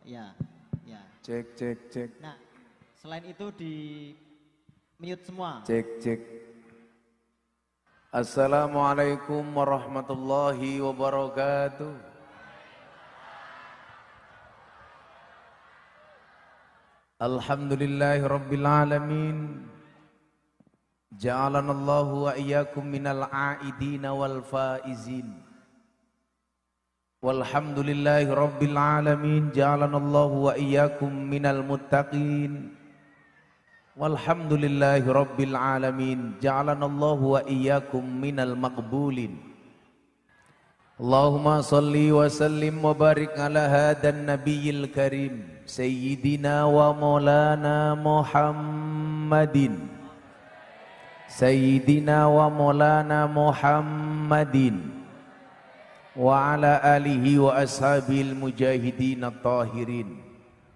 Ya, ya. Cek, cek, cek. Nah, selain itu di mute semua. Cek, cek. Assalamualaikum warahmatullahi wabarakatuh. Alhamdulillahi rabbil alamin. Ja'alanallahu wa iyyakum minal aidina wal faizin. Walhamdulillahi rabbil alamin. Ja'alanallahu wa iyyakum minal muttaqin. Walhamdulillahi rabbil alamin. Ja'alanallahu wa iyyakum minal maqbulin. Allahumma salli wa sallim wa barik ala hadan nabiyil karim Sayyidina wa maulana Muhammadin Sayyidina wa maulana Muhammadin wa ala alihi wa ashabil mujahidin at-tahirin.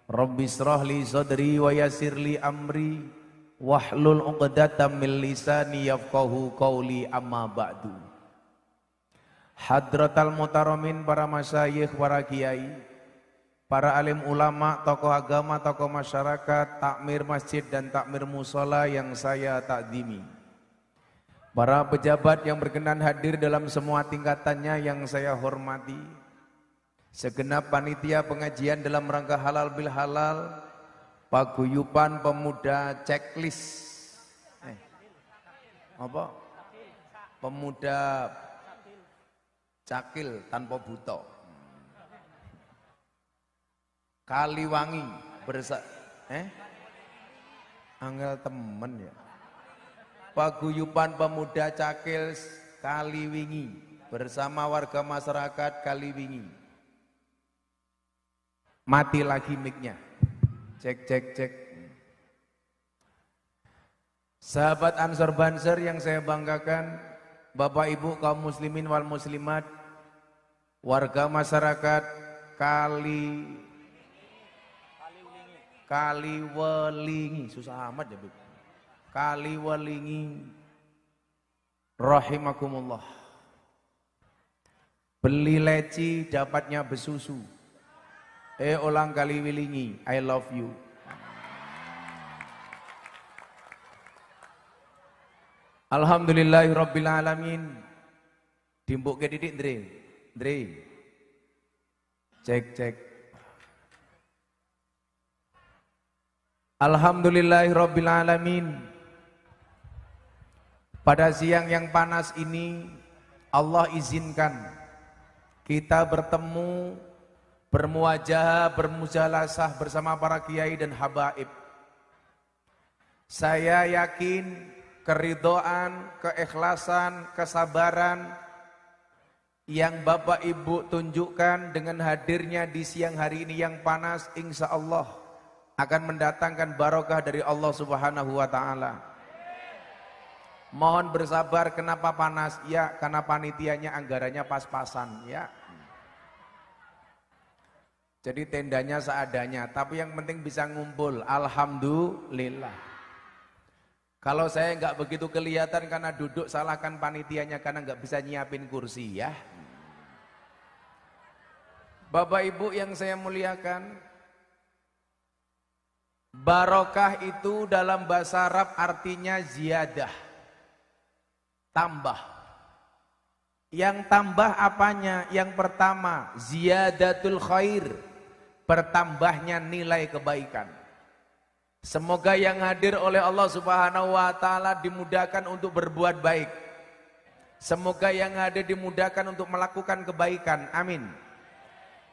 Rabbi israh li sadri wa yassir li amri wahlul 'uqdatam min lisani yafqahu qawli, amma ba'du. Hadratal mutaramin, para masyayikh, para kiai, para alim ulama, tokoh agama, tokoh masyarakat, takmir masjid dan takmir musola yang saya takdimi. Para pejabat yang berkenan hadir dalam semua tingkatannya yang saya hormati. Segenap panitia pengajian dalam rangka halal bil halal, paguyuban pemuda checklist. Apa? Pemuda cakil tanpa buta. Kaliwangi angel temen ya. Paguyuban pemuda cakil Kaliwingi bersama warga masyarakat Kaliwingi. Mati lagi mic-nya. Cek, cek, cek. Sahabat Ansor Banser yang saya banggakan, Bapak Ibu kaum muslimin wal muslimat, warga masyarakat Kaliwelingi, susah amat ya Bu. Kaliwelingi rahimakumullah. Beli leci dapatnya besusu. Orang Kaliwelingi, I love you. Alhamdulillahi rabbil alamin. Dimbuk ke didik Ndre. Cek, cek. Alhamdulillahi rabbil alamin. Pada siang yang panas ini Allah izinkan kita bertemu, bermuajah, bermujalasah bersama para kiai dan habaib. Saya yakin keridhaan, keikhlasan, kesabaran yang Bapak Ibu tunjukkan dengan hadirnya di siang hari ini yang panas, insya Allah akan mendatangkan barokah dari Allah Subhanahu wa ta'ala. Mohon bersabar, kenapa panas? Ya, karena panitianya anggarannya pas-pasan ya. Jadi tendanya seadanya, tapi yang penting bisa ngumpul. Alhamdulillah. Kalau saya nggak begitu kelihatan karena duduk, salahkan panitianya karena nggak bisa nyiapin kursi ya. Bapak Ibu yang saya muliakan, barokah itu dalam bahasa Arab artinya ziyadah, tambah. Yang tambah apanya? Yang pertama, ziyadatul khair, bertambahnya nilai kebaikan. Semoga yang hadir oleh Allah Subhanahu wa ta'ala dimudahkan untuk berbuat baik. Semoga yang hadir dimudahkan untuk melakukan kebaikan. Amin.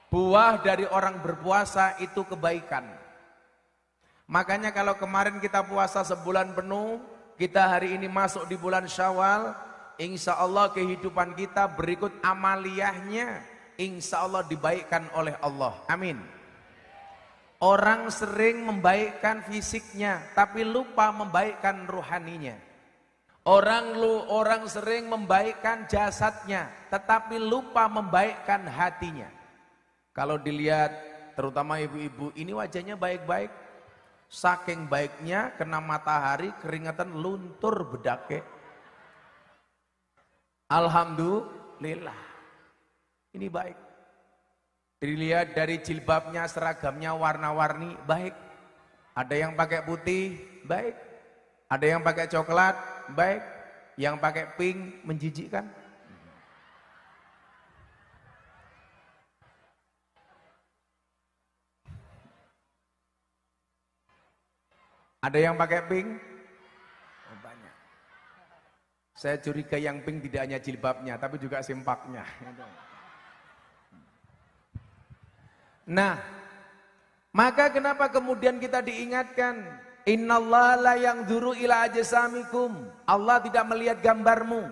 Buah dari orang berpuasa itu kebaikan. Makanya kalau kemarin kita puasa sebulan penuh, kita hari ini masuk di bulan Syawal, insya Allah kehidupan kita berikut amaliyahnya, insya Allah dibaikkan oleh Allah. Amin. Orang sering membaikkan fisiknya, tapi lupa membaikkan ruhaninya. Orang sering membaikkan jasadnya, tetapi lupa membaikkan hatinya. Kalau dilihat, terutama ibu-ibu, ini wajahnya baik-baik. Saking baiknya, kena matahari, keringatan luntur bedake. Alhamdulillah. Ini baik. Dilihat dari jilbabnya, seragamnya warna-warni, baik. Ada yang pakai putih, baik. Ada yang pakai coklat, baik. Yang pakai pink, menjijikkan. Ada yang pakai pink? Oh, banyak. Saya curiga yang pink tidak hanya jilbabnya, tapi juga simpaknya. Nah, maka kenapa kemudian kita diingatkan, innallaha la yanzuru ila ajsamikum. Allah tidak melihat gambarmu.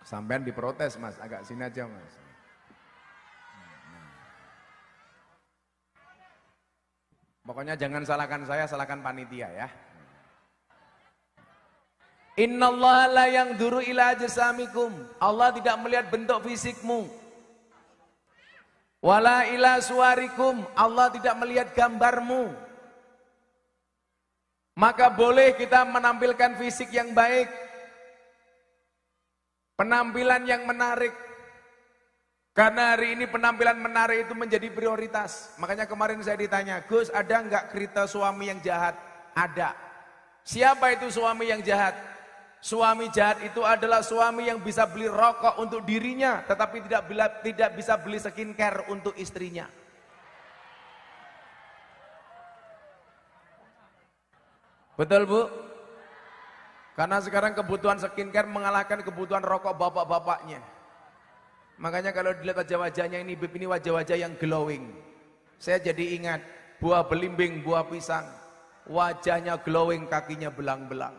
Sampean diprotes, Mas, agak sini aja, Mas. Pokoknya jangan salahkan saya, salahkan panitia ya. Innallaha la yanzuru ila ajsamikum. Allah tidak melihat bentuk fisikmu. Wala ila suwarikum. Allah tidak melihat gambarmu. Maka boleh kita menampilkan fisik yang baik. Penampilan yang menarik. Karena hari ini penampilan menarik itu menjadi prioritas. Makanya kemarin saya ditanya, Gus, ada enggak cerita suami yang jahat? Ada. Siapa itu suami yang jahat? Suami jahat itu adalah suami yang bisa beli rokok untuk dirinya, tetapi tidak bisa beli skincare untuk istrinya. Betul, Bu? Karena sekarang kebutuhan skincare mengalahkan kebutuhan rokok bapak-bapaknya. Makanya kalau dilihat wajah-wajahnya ini wajah-wajah yang glowing. Saya jadi ingat buah belimbing, buah pisang. Wajahnya glowing, kakinya belang-belang.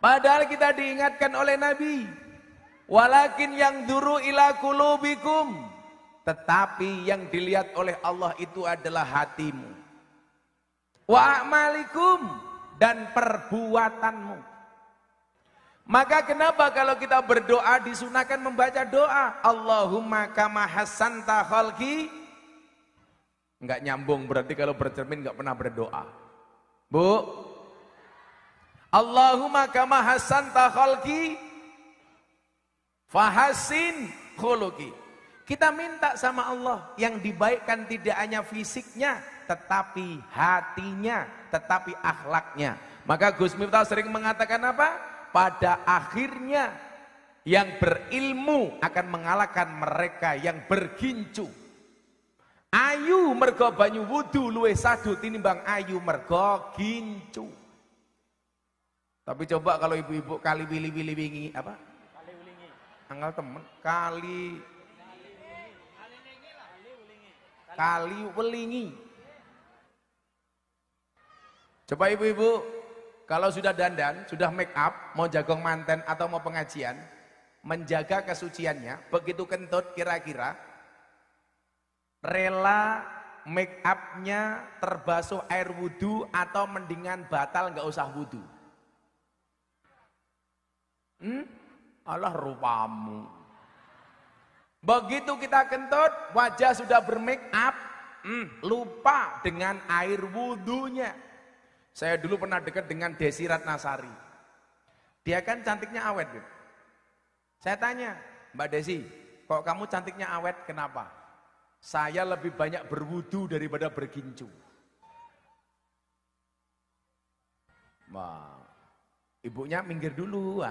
Padahal kita diingatkan oleh Nabi, walakin yang duru ila qulubikum, tetapi yang dilihat oleh Allah itu adalah hatimu. Wa a'malikum, dan perbuatanmu. Maka kenapa kalau kita berdoa disunahkan membaca doa Allahumma kama hasanta khalqi? Enggak nyambung, berarti kalau bercermin enggak pernah berdoa. Bu, Allahumma kama hasanta khalqi fahasin khuluqi. Kita minta sama Allah yang dibaikkan tidak hanya fisiknya, tetapi hatinya, tetapi akhlaknya. Maka Gus Miftah sering mengatakan apa? Pada akhirnya yang berilmu akan mengalahkan mereka yang bergincu. Ayu mergo banyu wudu luwih sadu tinimbang ayu mergo gincu. Tapi coba kalau ibu-ibu kali wili-wili wingi apa? Kali wilingi. Anggal temen kali welingi. Coba ibu-ibu kalau sudah dandan, sudah make up, mau jagong manten atau mau pengajian, menjaga kesuciannya, begitu kentut kira-kira rela make upnya terbasuh air wudu atau mendingan batal nggak usah wudu. Allah rupamu. Begitu kita kentut, wajah sudah bermake up, lupa dengan air wudunya. Saya dulu pernah dekat dengan Desi Ratnasari. Dia kan cantiknya awet. Gitu. Saya tanya, Mbak Desi, kok kamu cantiknya awet, kenapa? Saya lebih banyak berwudu daripada bergincu. Wah, ibunya minggir dulu.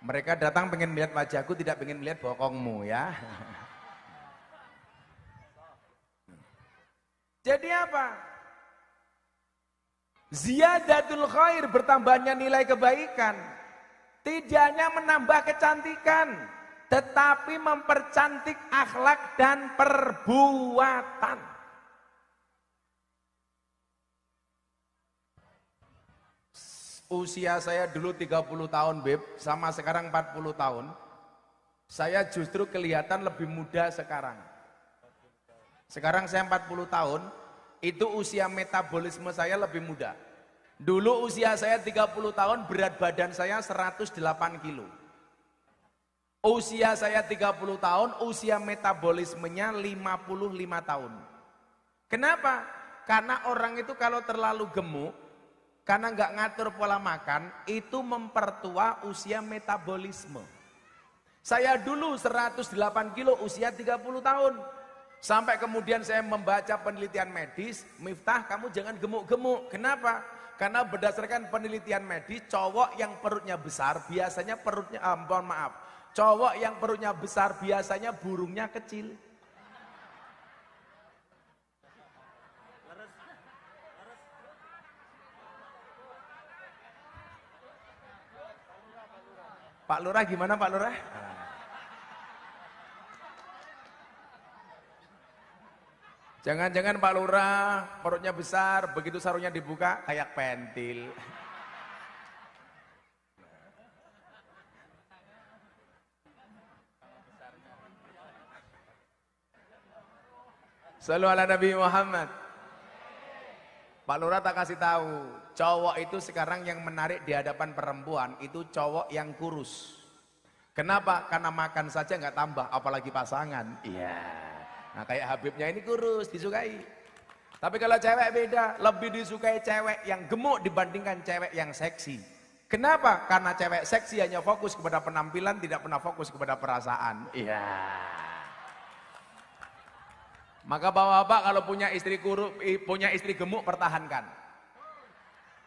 Mereka datang pengen melihat wajahku, tidak pengen melihat bokongmu ya. Jadi apa? Ziyadatul khair, bertambahnya nilai kebaikan. Tidak hanya menambah kecantikan, tetapi mempercantik akhlak dan perbuatan. Usia saya dulu 30 tahun, Beb, sama sekarang 40 tahun. Saya justru kelihatan lebih muda sekarang. Sekarang saya 40 tahun, itu usia metabolisme saya lebih muda. Dulu usia saya 30 tahun, berat badan saya 108 kilo. Usia saya 30 tahun, usia metabolismenya 55 tahun. Kenapa? Karena orang itu kalau terlalu gemuk, karena nggak ngatur pola makan, itu mempertua usia metabolisme. Saya dulu 108 kilo usia 30 tahun. Sampai kemudian saya membaca penelitian medis, Miftah kamu jangan gemuk-gemuk. Kenapa? Karena berdasarkan penelitian medis, cowok yang perutnya besar biasanya cowok yang perutnya besar biasanya burungnya kecil. Pak Lurah gimana Pak Lurah? Jangan-jangan Pak Lurah perutnya besar, begitu sarungnya dibuka kayak pentil. Shallu ala Nabi Muhammad. Pak Lurah tak kasih tahu, cowok itu sekarang yang menarik di hadapan perempuan itu cowok yang kurus. Kenapa? Karena makan saja nggak tambah, apalagi pasangan. Iya. Nah kayak Habibnya ini kurus, disukai. Tapi kalau cewek beda, lebih disukai cewek yang gemuk dibandingkan cewek yang seksi. Kenapa? Karena cewek seksi hanya fokus kepada penampilan, tidak pernah fokus kepada perasaan. Iya. Maka bapak-bapak kalau punya istri gemuk pertahankan.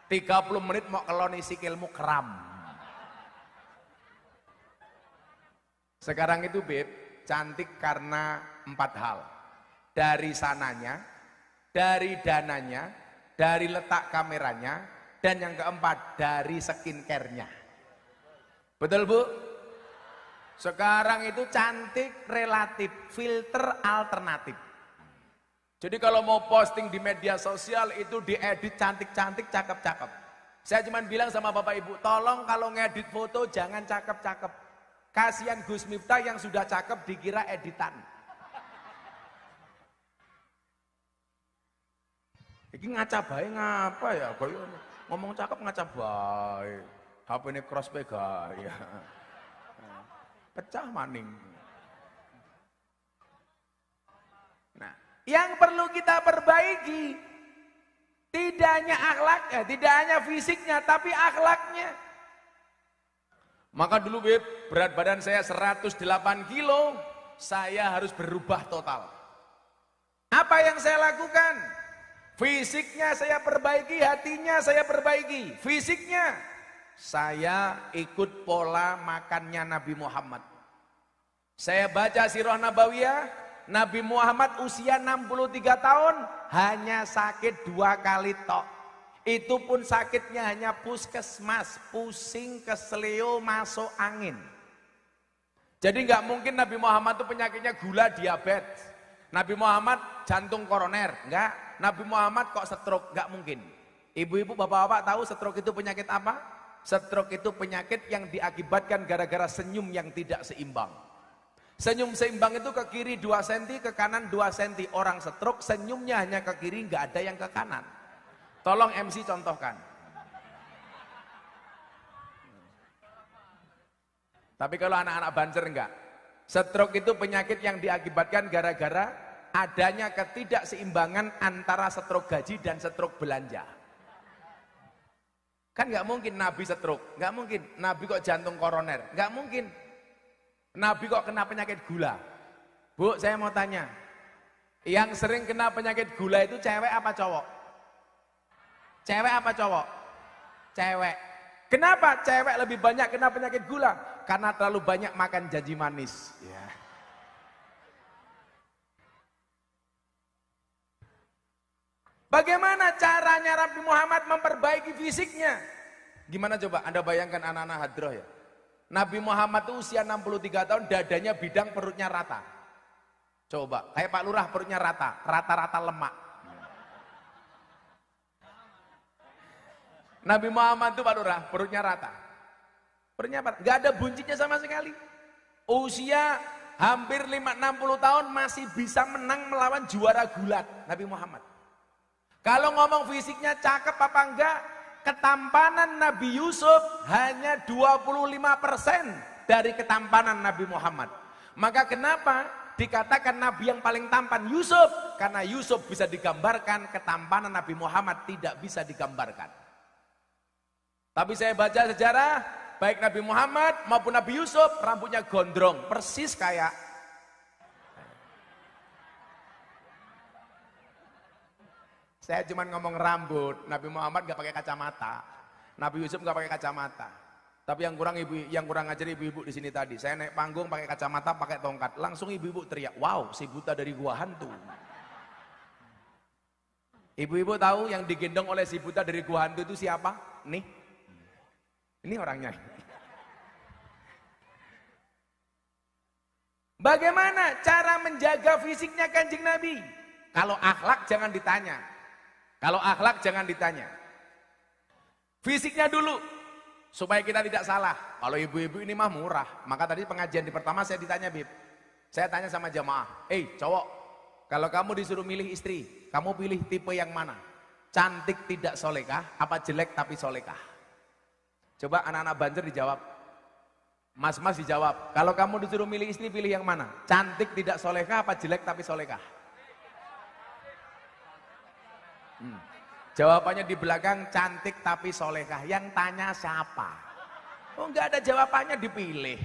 30 menit mau keloni sikilmu kram. Sekarang itu Beb, cantik karena 4 hal. Dari sananya, dari dananya, dari letak kameranya, dan yang keempat dari skincare-nya. Betul Bu? Sekarang itu cantik relatif, filter alternatif. Jadi kalau mau posting di media sosial itu diedit cantik-cantik, cakep-cakep. Saya cuma bilang sama Bapak Ibu, tolong kalau ngedit foto jangan cakep-cakep. Kasihan Gus Miftah yang sudah cakep dikira editan. Ini ngaca bae ngapa ya? Ngomong cakep ngaca bae. HP ini cross gaya. Pecah maning. Nah, yang perlu kita perbaiki tidak hanya akhlaknya, tidak hanya fisiknya, tapi akhlaknya. Maka dulu Beb, berat badan saya 108 kilo, saya harus berubah total. Apa yang saya lakukan? Fisiknya saya perbaiki, hatinya saya perbaiki. Fisiknya, saya ikut pola makannya Nabi Muhammad. Saya baca Sirah Nabawiyah, Nabi Muhammad usia 63 tahun hanya sakit 2 kali tok. Itu pun sakitnya hanya puskesmas, pusing, keseleo, masuk angin. Jadi nggak mungkin Nabi Muhammad itu penyakitnya gula, diabetes. Nabi Muhammad jantung koroner, enggak. Nabi Muhammad kok stroke, nggak mungkin. Ibu-ibu, bapak-bapak tahu stroke itu penyakit apa? Stroke itu penyakit yang diakibatkan gara-gara senyum yang tidak seimbang. Senyum seimbang itu ke kiri 2 cm, ke kanan 2 cm. Orang stroke senyumnya hanya ke kiri, nggak ada yang ke kanan. Tolong MC contohkan. Tapi kalau anak-anak banser enggak. Stroke itu penyakit yang diakibatkan gara-gara adanya ketidakseimbangan antara stroke gaji dan stroke belanja. Kan nggak mungkin Nabi stroke, nggak mungkin. Nabi kok jantung koroner, nggak mungkin. Nabi kok kena penyakit gula. Bu, saya mau tanya, yang sering kena penyakit gula itu cewek apa cowok? Cewek apa cowok? Cewek. Kenapa cewek lebih banyak kena penyakit gula? Karena terlalu banyak makan janji manis. Ya. Bagaimana caranya Nabi Muhammad memperbaiki fisiknya? Gimana coba Anda bayangkan anak-anak hadroh ya? Nabi Muhammad itu usia 63 tahun, dadanya bidang, perutnya rata. Coba, kayak Pak Lurah perutnya rata, rata-rata lemak. Nabi Muhammad itu Pak Lurah, perutnya rata. Perutnya rata, gak ada buncinya sama sekali. Usia hampir 60 tahun masih bisa menang melawan juara gulat, Nabi Muhammad. Kalau ngomong fisiknya cakep apa enggak, ketampanan Nabi Yusuf hanya 25% dari ketampanan Nabi Muhammad. Maka kenapa dikatakan Nabi yang paling tampan Yusuf? Karena Yusuf bisa digambarkan, ketampanan Nabi Muhammad tidak bisa digambarkan. Tapi saya baca sejarah, baik Nabi Muhammad maupun Nabi Yusuf, rambutnya gondrong, persis kayak. Saya cuma ngomong rambut, Nabi Muhammad gak pakai kacamata, Nabi Yusuf gak pakai kacamata. Tapi yang kurang ajar ibu-ibu di sini tadi. Saya naik panggung pakai kacamata, pakai tongkat, langsung ibu-ibu teriak, wow, si buta dari gua hantu. Ibu-ibu tahu yang digendong oleh si buta dari gua hantu itu siapa? Nih, ini orangnya. Bagaimana cara menjaga fisiknya Kanjeng Nabi? Kalau akhlak jangan ditanya. Kalau akhlak jangan ditanya. Fisiknya dulu, supaya kita tidak salah. Kalau ibu-ibu ini mah murah. Maka tadi pengajian di pertama saya ditanya, Bib. Saya tanya sama jamaah, cowok, kalau kamu disuruh milih istri, kamu pilih tipe yang mana? Cantik tidak solekah, apa jelek tapi solekah? Coba anak-anak Banjar dijawab. Mas-mas dijawab, kalau kamu disuruh milih istri, pilih yang mana? Cantik tidak solekah, apa jelek tapi solekah? Jawabannya di belakang, cantik tapi solekah. Yang tanya siapa? Oh, enggak ada jawabannya, dipilih.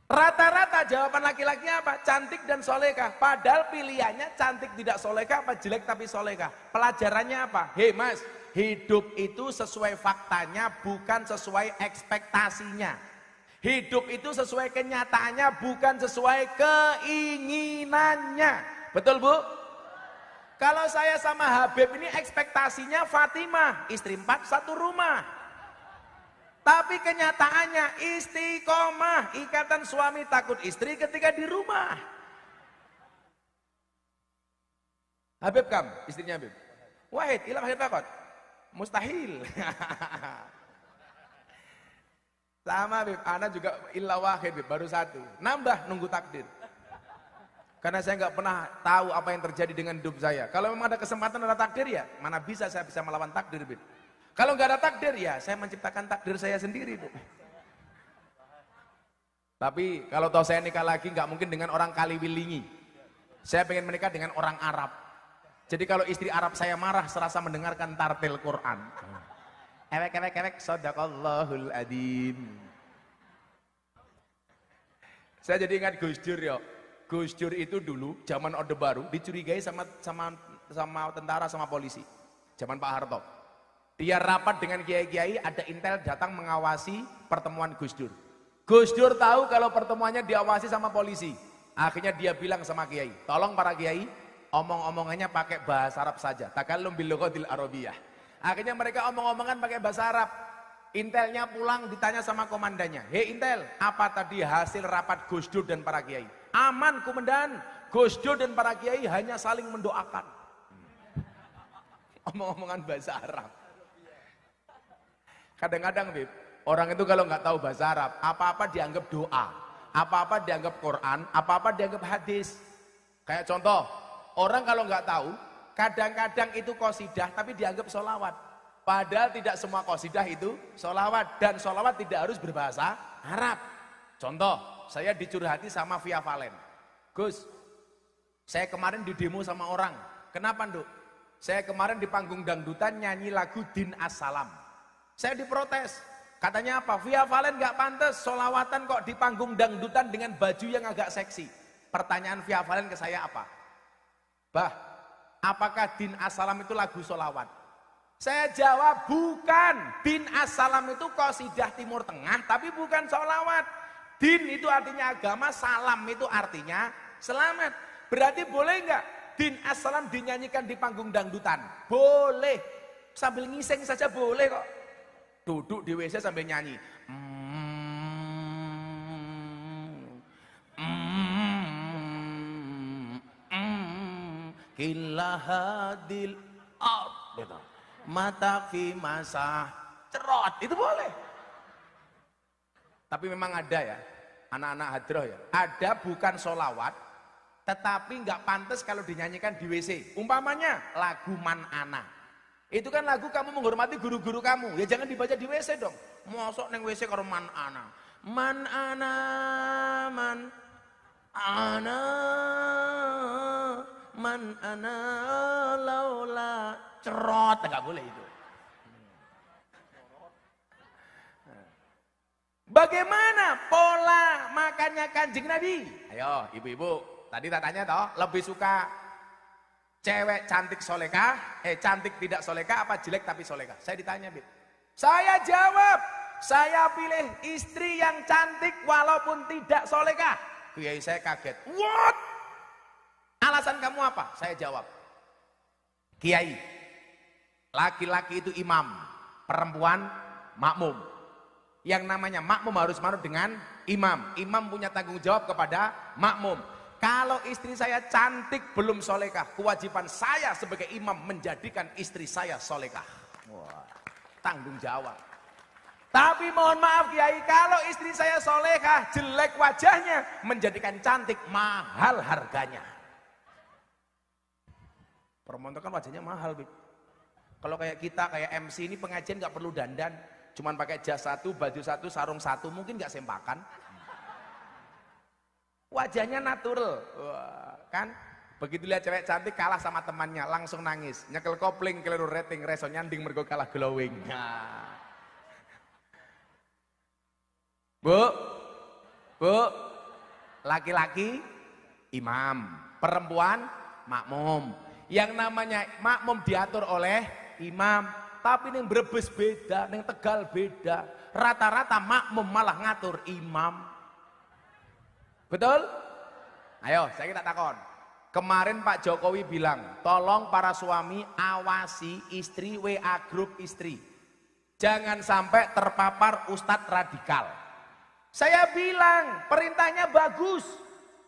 Rata-rata jawaban laki-laki apa? Cantik dan solekah. Padahal pilihannya cantik tidak solekah apa jelek tapi solekah. Pelajarannya apa? Hei mas, hidup itu sesuai faktanya, bukan sesuai ekspektasinya. Hidup itu sesuai kenyataannya, bukan sesuai keinginannya. Betul bu? Kalau saya sama Habib ini ekspektasinya Fatimah, istri 4 satu rumah. Tapi kenyataannya istiqomah, ikatan suami takut istri ketika di rumah. Habib kam, istrinya Habib. Wahid, ilah wahid fakot. Mustahil. Sama Habib, anak juga ilah wahid Habib, baru 1. Nambah nunggu takdir. Karena saya nggak pernah tahu apa yang terjadi dengan hidup saya. Kalau memang ada kesempatan, ada takdir ya, mana bisa saya bisa melawan takdir, Bib. Kalau nggak ada takdir ya, saya menciptakan takdir saya sendiri, Bib. Tapi kalau tahu saya nikah lagi, nggak mungkin dengan orang Kaliwilingi. Saya pengen menikah dengan orang Arab. Jadi kalau istri Arab saya marah, serasa mendengarkan tartil Quran. Ewek, sodaqallahul adzim. Saya jadi ingat Gus Dur ya. Gus Dur itu dulu zaman Orde Baru dicurigai sama tentara sama polisi. Zaman Pak Harto. Dia rapat dengan kiai-kiai, ada intel datang mengawasi pertemuan Gus Dur. Gus Dur tahu kalau pertemuannya diawasi sama polisi. Akhirnya dia bilang sama kiai, tolong para kiai omong-omongannya pakai bahasa Arab saja. Takallum bil lughatil arabiyah. Akhirnya mereka omong-omongan pakai bahasa Arab. Intelnya pulang ditanya sama komandannya, "Hei Intel, apa tadi hasil rapat Gus Dur dan para kiai?" "Aman komandan, Gus Dur dan para kiai hanya saling mendoakan." Omong-omongan bahasa Arab. Kadang-kadang Bib, orang itu kalau nggak tahu bahasa Arab, apa-apa dianggap doa, apa-apa dianggap Quran, apa-apa dianggap hadis. Kayak contoh, orang kalau nggak tahu, kadang-kadang itu qasidah tapi dianggap sholawat. Padahal tidak semua qasidah itu sholawat, dan sholawat tidak harus berbahasa Arab. Contoh, saya dicurhati sama Via Valen. "Gus, saya kemarin di demo sama orang. Kenapa Nduk? Saya kemarin di panggung dangdutan nyanyi lagu Din As-Salam. Saya diprotes. Katanya apa? Via Valen gak pantas sholawatan kok di panggung dangdutan dengan baju yang agak seksi." Pertanyaan Via Valen ke saya apa? "Bah, apakah Din As-Salam itu lagu sholawat?" Saya jawab, bukan. Din As-Salam itu qasidah Timur Tengah, tapi bukan sholawat. Din itu artinya agama, salam itu artinya selamat. Berarti boleh nggak Din As-Salam dinyanyikan di panggung dangdutan? Boleh. Sambil ngiseng saja boleh kok. Duduk di WC sambil nyanyi. Kilahadil gitu. Mata fi masa cerot, itu boleh. Tapi memang ada ya, anak-anak hadroh ya, ada bukan sholawat, tetapi nggak pantas kalau dinyanyikan di WC. Umpamanya lagu Man Ana, itu kan lagu kamu menghormati guru-guru kamu, ya jangan dibaca di WC dong. Mosok neng WC karo Man Ana, Man Ana, Man Ana man ana laula cerot, enggak boleh itu. Bagaimana pola makannya Kanjeng Nabi? Ayo ibu-ibu, tadi tak tanya toh, lebih suka cewek cantik solekah, cantik tidak solekah apa jelek tapi solekah? Saya ditanya, Bib. Saya jawab, saya pilih istri yang cantik walaupun tidak solekah. Kiai saya kaget. What? Alasan kamu apa? Saya jawab, Kiai, laki-laki itu imam, perempuan makmum. Yang namanya makmum harus manut dengan imam. Imam punya tanggung jawab kepada makmum. Kalau istri saya cantik belum solekah, kewajiban saya sebagai imam menjadikan istri saya solekah. Wah, tanggung jawab. Tapi mohon maaf Kiai, kalau istri saya solekah, jelek wajahnya, menjadikan cantik, mahal harganya. Permontokan wajahnya mahal, Bib. Kalau kayak kita, kayak MC ini pengajian nggak perlu dandan, cuman pakai jas satu, baju satu, sarung satu, mungkin nggak sempakan. Wajahnya natural, wah, kan? Begitu lihat cewek cantik kalah sama temannya, langsung nangis, nyekel kopling, keliru rating, reso nyanding mergo kalah glowing. Nah. Bu, laki-laki imam, perempuan makmum. Yang namanya makmum diatur oleh imam, tapi yang Brebes beda, yang Tegal beda. Rata-rata makmum malah ngatur imam. Betul? Ayo, saya kita takon. Kemarin Pak Jokowi bilang, tolong para suami awasi istri, WA grup istri. Jangan sampai terpapar ustadz radikal. Saya bilang, perintahnya bagus.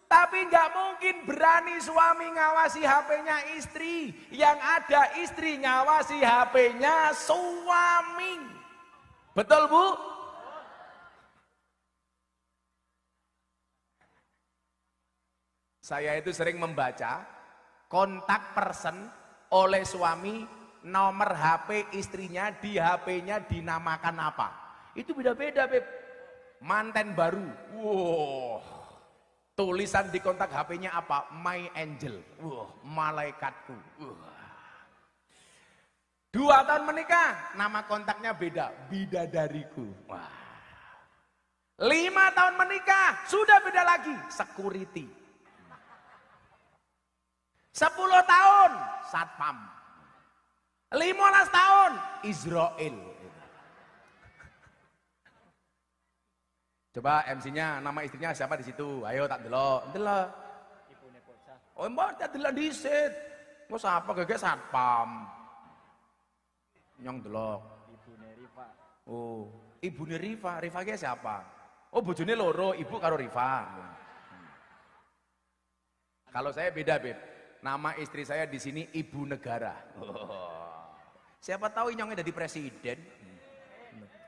Tapi nggak mungkin berani suami ngawasi HP-nya istri. Yang ada istri ngawasi HP-nya suami. Betul, Bu? Saya itu sering membaca kontak person oleh suami, nomor HP istrinya di HP-nya dinamakan apa. Itu beda-beda, Beb. Manten baru. Wow. Tulisan di kontak HP-nya apa? My angel. Malaikatku. 2 tahun menikah, nama kontaknya beda. Bidadariku. Wah. 5 tahun menikah, sudah beda lagi. Security. 10 tahun, satpam. 15 tahun, Israel. Coba MC-nya, nama istrinya siapa di situ? Ayo tak delok. Delok. Ibune bocah. Oh, mbak tak delok disit. Mau siapa gege satpam. Nyong delok. Ibune Rifa. Oh, ibune Rifa. Rifa ge siapa? Oh, bojone loro, ibu karo Rifa. Kalau saya beda, Beb. Nama istri saya di sini Ibu Negara. Oh. Siapa tahu nyongnya jadi presiden.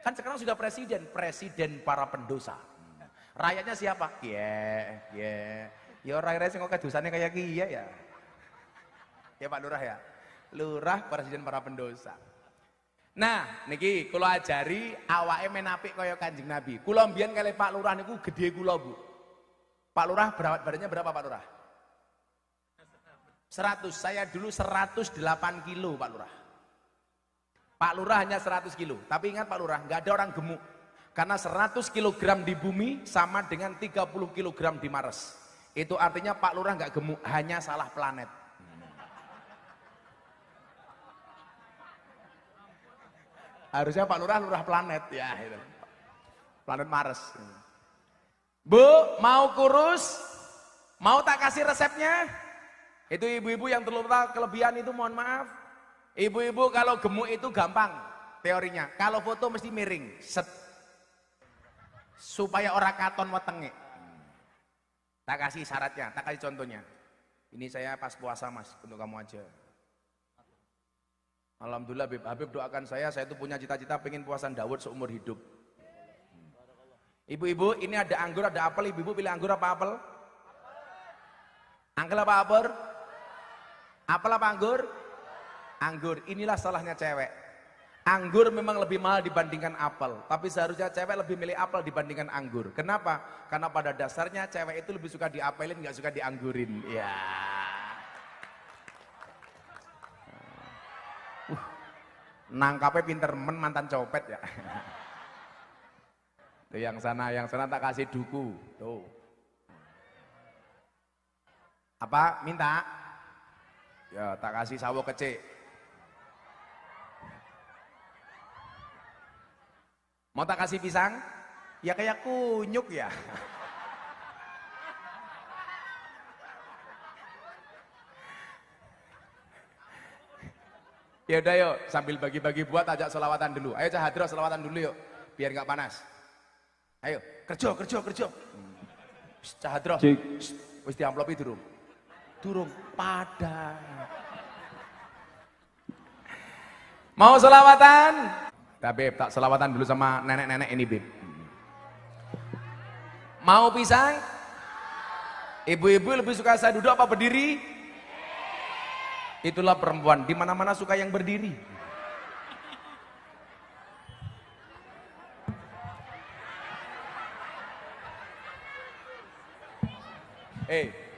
Kan sekarang sudah presiden para pendosa. Rakyatnya siapa? Ya rakyatnya sing kok dosane kayak kiye ya. Ya Pak Lurah ya. Lurah presiden para pendosa. Nah, niki kula ajari awake menapik kaya Kanjeng Nabi. Kula mbiyen kali Pak Lurah niku gedhe kula, Bu. Pak Lurah badannya berapa Pak Lurah? 100. Saya dulu 108 kilo Pak Lurah. Pak Lurah hanya 100 kilo, tapi ingat Pak Lurah, nggak ada orang gemuk. Karena 100 kilogram di bumi sama dengan 30 kilogram di Mars. Itu artinya Pak Lurah nggak gemuk, hanya salah planet. Harusnya Pak Lurah, lurah planet. Ya, itu. Planet Mars. Bu, mau kurus? Mau tak kasih resepnya? Itu ibu-ibu yang terlalu kelebihan itu mohon maaf. Ibu-ibu kalau gemuk itu gampang teorinya. Kalau foto mesti miring, set. Supaya orang katon wetenge. Tak kasih syaratnya, tak kasih contohnya. Ini saya pas puasa Mas, untuk kamu aja. Alhamdulillah Habib doakan saya itu punya cita-cita pengen puasan Daud seumur hidup. Ibu-ibu ini ada anggur, ada apel, ibu-ibu pilih anggur apa apel? Anggur apa apel? Apel apa anggur? Anggur. Inilah salahnya cewek. Anggur memang lebih mahal dibandingkan apel, tapi seharusnya cewek lebih milih apel dibandingkan anggur. Kenapa? Karena pada dasarnya cewek itu lebih suka diapelin, nggak suka dianggurin. Ya. Nangkapnya pinter mantan copet ya. Tuh yang sana tak kasih duku. Tuh. Apa? Minta? Ya tak kasih sawo kecil. Mau tak kasih pisang? Ya kayak kunyuk ya. Ya udah yuk, sambil bagi-bagi buat ajak selawatan dulu. Ayo Cah Hadroh selawatan dulu yuk, biar nggak panas. Ayo, kerja. Cah Hadroh, wis diamplopi durung. Durung pada. Mau selawatan? Nah, Beb, tak selawatan dulu sama nenek-nenek ini, Beb. Mau pisang? Ibu-ibu lebih suka saya duduk apa berdiri? Itulah perempuan, di mana-mana suka yang berdiri.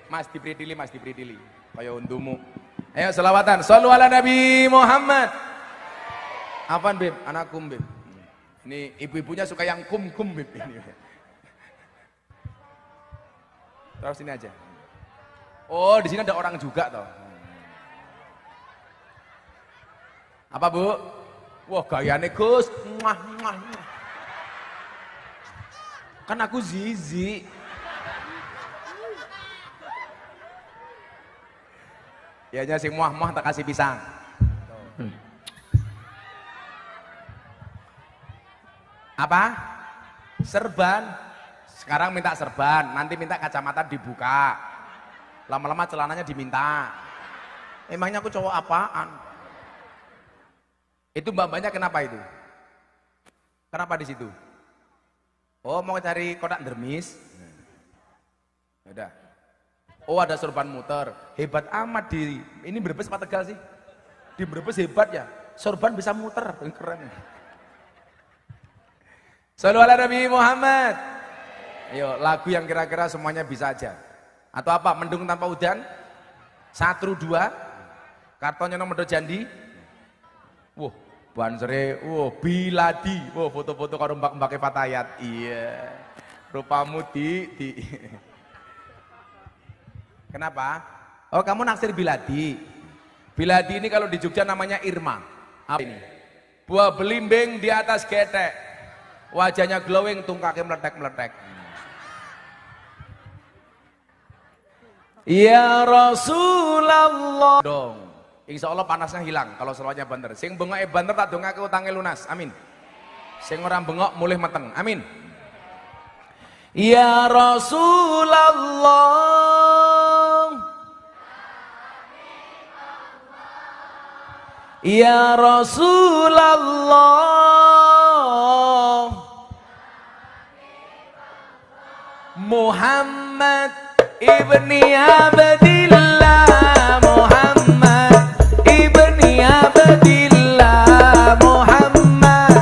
Mas dipridili. Kayak untumu. Ayo selawatan, shollu ala Nabi Muhammad. Apaan Beb? Anak kum Beb. Ini ibu-ibunya suka yang kum Beb ini. Terus sini aja. Oh, di sini ada orang juga toh. Apa Bu? Wah, gayane Gus. Muah. Kan aku zizi. Ianya sing muah tak kasih pisang. Apa? Serban. Sekarang minta serban, nanti minta kacamata dibuka. Lama-lama celananya diminta. Emangnya aku cowok apaan? Itu mbak-mbaknya kenapa itu? Kenapa di situ? Oh, mau cari kotak dermis? Udah. Oh, ada sorban muter. Hebat amat di ini Brebes apa Tegal sih? Di Brebes hebat ya. Sorban bisa muter, keren. Shallu ala Nabi Muhammad. Ayo, lagu yang kira-kira semuanya bisa aja. Atau apa? Mendung tanpa udan? 1, 2. Kartonnya nomor jandi. Wah, bansere. Wah, biladi. Wah, foto-foto karo mbak-mbake Fatayat. Iya. Rupamu di. Kenapa? Oh, kamu naksir biladi. Biladi ini kalau di Jogja namanya Irma. Apa ini? Buah belimbing di atas getek. Wajahnya glowing, tungkaknya meletek-meletek. Ya Rasulullah. Dong. Insya Allah panasnya hilang kalau selawatnya banter. Sing bengok banter tak dongake utangnya lunas. Amin. Sing orang bengok mulih meteng. Amin. Ya Rasulullah. Ya Rasulullah. Muhammad ibni Abdillah, Muhammad ibni Abdillah, Muhammad.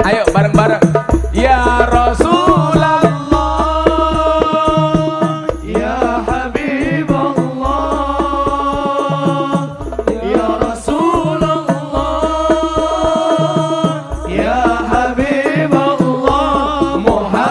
Ayo bareng-bareng. Ya Rasulullah, ya Habibullah, ya Rasulullah, ya Habibullah, Muhammad.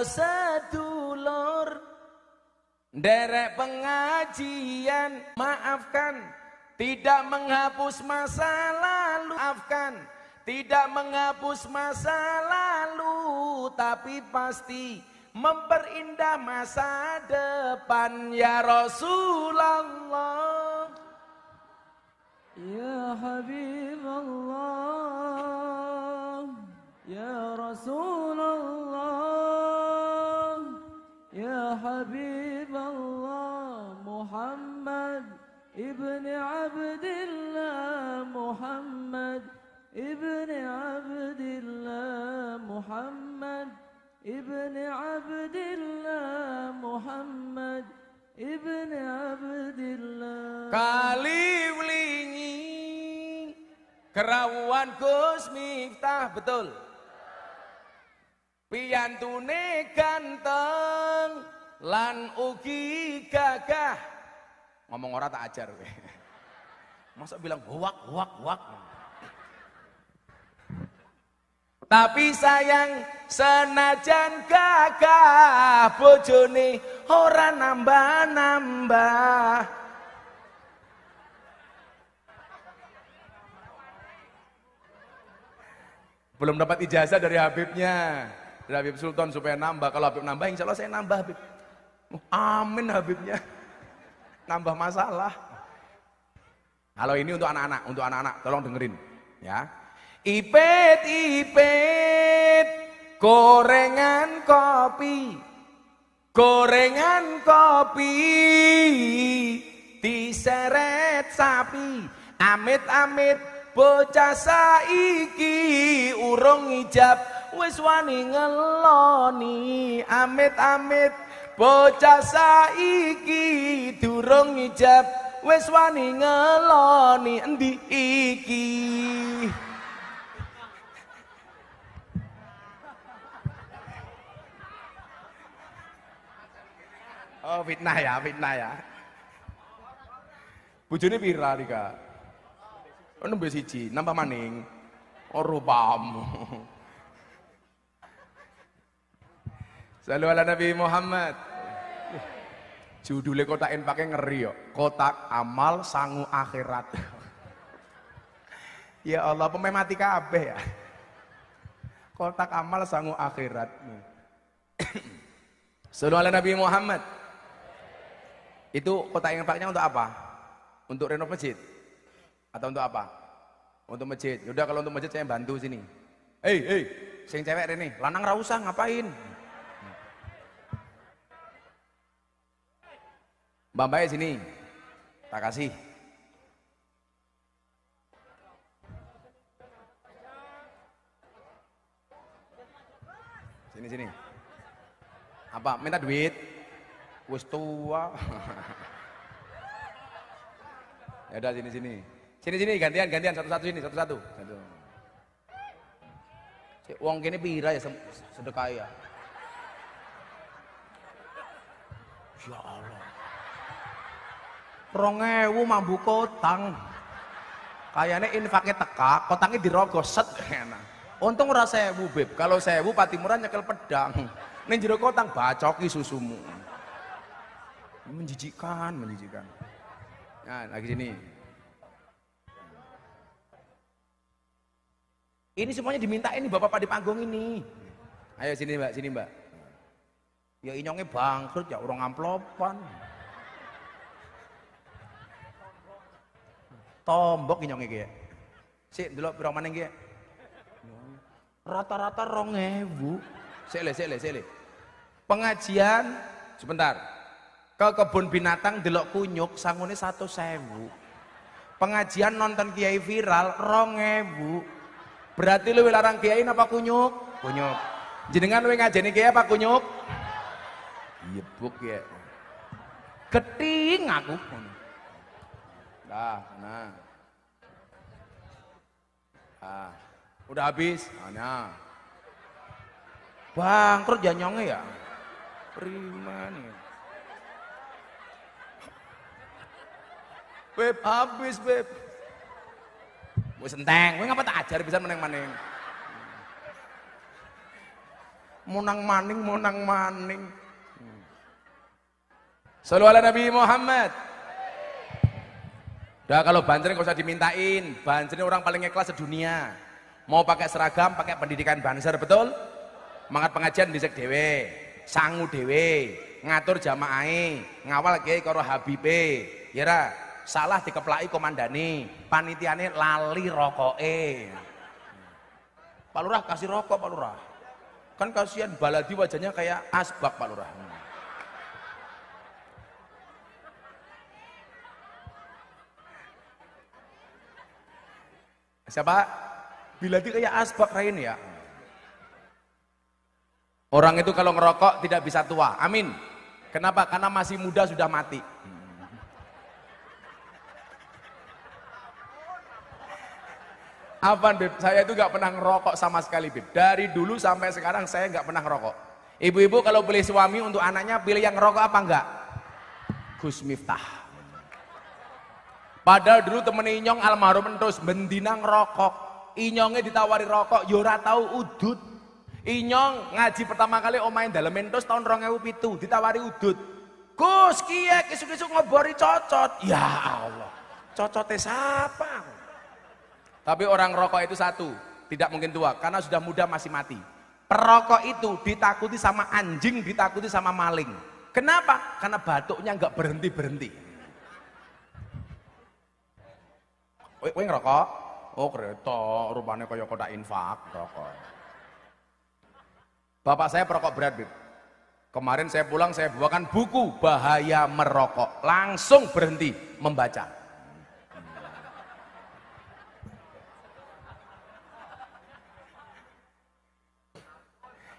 sedulur derek pengajian, maafkan tidak menghapus masa lalu, maafkan tidak menghapus masa lalu, tapi pasti memperindah masa depan ya Rasulullah. Ya Habiballah, Ya Rasulullah, Ya Habiballah, Muhammad ibn Abdillah, Muhammad ibn Abdillah, Muhammad ibn Abdillah, Muhammad ibn Abdillah. Kali wlingi kerawuan Gus Miftah, betul. Piyantune ganteng lan ugi gagah. Ngomong ora tak ajar kowe. Masa bilang wak. Tapi sayang senajan gagah bojone ora nambah-nambah. Belum dapat ijazah dari Habibnya, dari Habib Sultan supaya nambah. Kalau Habib nambah, insya Allah saya nambah Habib. Amin Habibnya. Nambah masalah. Kalau ini untuk anak-anak, tolong dengerin ya. Ipet gorengan kopi diseret sapi, amit-amit bocah saiki urung ijab wis wani ngeloni, amit-amit bocah saiki durung ijab wis wani ngeloni, endi iki. Oh fitnah ya. Bojone pira Rika? Nembe siji, nambah maning. Oh rupamu. Sallu ala Nabi Muhammad. Judulnya kotakin pakai ngeri yo. Kotak amal sangu akhirat. Ya Allah, pemain mati kabeh ya. Kotak amal sangu akhirat. Sallu ala Nabi Muhammad. Itu kotak yang paknya untuk apa? Untuk renov masjid? Atau untuk apa? Untuk masjid. Yaudah kalau untuk masjid saya bantu sini. Hei, sing cewek Rene, lanang ra usah ngapain? Mbak sini. Tak kasih. Sini. Apa? Minta duit? Wis tua. Ya udah sini. Sini gantian satu-satu sini, satu-satu. Wong kene pira ya sedekah ya? Ya Allah. 2000 mambu kotang. Kayane infake teka, kotange dirogoh set enak. Untung ora 1000, Beb. Kalau 1000 Patimuran nyekel pedang. Ning jero kotang bacoki susumu. Menjijikan. Nah, lagi sini. Ini semuanya diminta ini Bapak di panggung ini. Ayo sini Mbak. Ya inyongnya bangkrut ya orang amplopan. Tombok inyongnya kayak. Sik delok pira maneh iki. Rata-rata 2000. Sik. Pengajian sebentar. Ke kebun binatang delok kunyuk sangune 100.000. Pengajian nonton kiai viral 2000. Berarti luwih larang kiai napa kunyuk? Kunyuk. Jenengan luwih ngajeni kiai apa kunyuk? Iya buk ya. Keting aku. Nah. Udah habis. Nah. Bangkrut janyongnya ya. Prima nih. Beb, habis Beb. Wis enteng, kowe ngapa tak ajar pisan meneng-meneng. Monang maning. Shallallahu ala Nabi Muhammad. Udah kalau banser nggak usah dimintain, banser orang paling ikhlas sedunia. Mau pakai seragam, pakai pendidikan banser, betul? Mangat pengajian dhisik dhewe, sangu dhewe, ngatur jamaahe, ngawal kiai karo habibe. Ya ra, salah dikeplaki komandane, panitiane lali rokoke. Pak Lurah kasih rokok Pak Lurah. Kan kasihan baladi wajahnya kayak asbak Pak Lurah. Siapa? Biladi kayak asbak rain ya. Orang itu kalau ngerokok tidak bisa tua. Amin. Kenapa? Karena masih muda sudah mati. Apaan Beb? Saya itu gak pernah ngerokok sama sekali Beb. Dari dulu sampai sekarang saya gak pernah ngerokok. Ibu-ibu kalau beli suami untuk anaknya pilih yang ngerokok apa enggak? Gus Miftah. Padahal dulu temen Inyong almarhum entus bendina ngerokok. Inyongnya ditawari rokok, yora tahu udut. Inyong ngaji pertama kali omain dalam entus tahun 2007 ditawari udut. Gus kiye kisuk-kisuk ngobori cocot. Ya Allah, cocotnya siapa? Tapi orang rokok itu satu, tidak mungkin tua karena sudah muda masih mati. Perokok itu ditakuti sama anjing, ditakuti sama maling. Kenapa? Karena batuknya nggak berhenti-berhenti. Kowe ngerokok? Oh kereta, rupanya kayak kotak infak rokok. Bapak saya perokok berat, Bib. Kemarin saya pulang saya bawakan buku Bahaya Merokok, langsung berhenti membaca.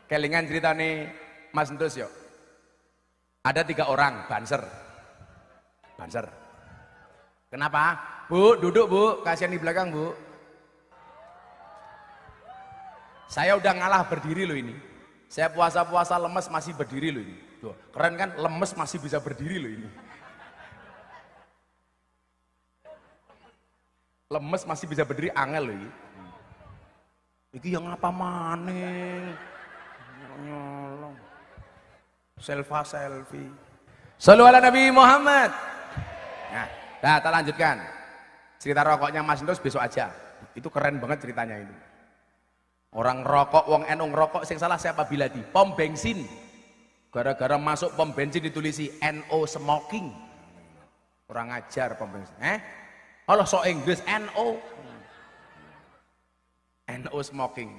Kelingan cerita nih Mas Entus yuk. Ada 3 orang banser. Kenapa? Bu, duduk Bu, kasihan di belakang Bu. Saya udah ngalah berdiri loh ini. Saya puasa-puasa lemes masih berdiri loh ini. Tuh, keren kan? Lemes masih bisa berdiri loh ini. Lemes masih bisa berdiri, angel loh ini. Iki yang apa maning? Nyolong. Selfie. Shallallahu ala Nabi Muhammad. Nah, kita lanjutkan. Cerita rokoknya Mas Entus besok aja. Itu keren banget ceritanya itu. Orang rokok, wong NU ngerokok, sing salah siapa Biladi? Pom bensin. Gara-gara masuk pom bensin ditulisi NO smoking. Kurang ajar pom bensin. Allah so Inggris NO. NO smoking.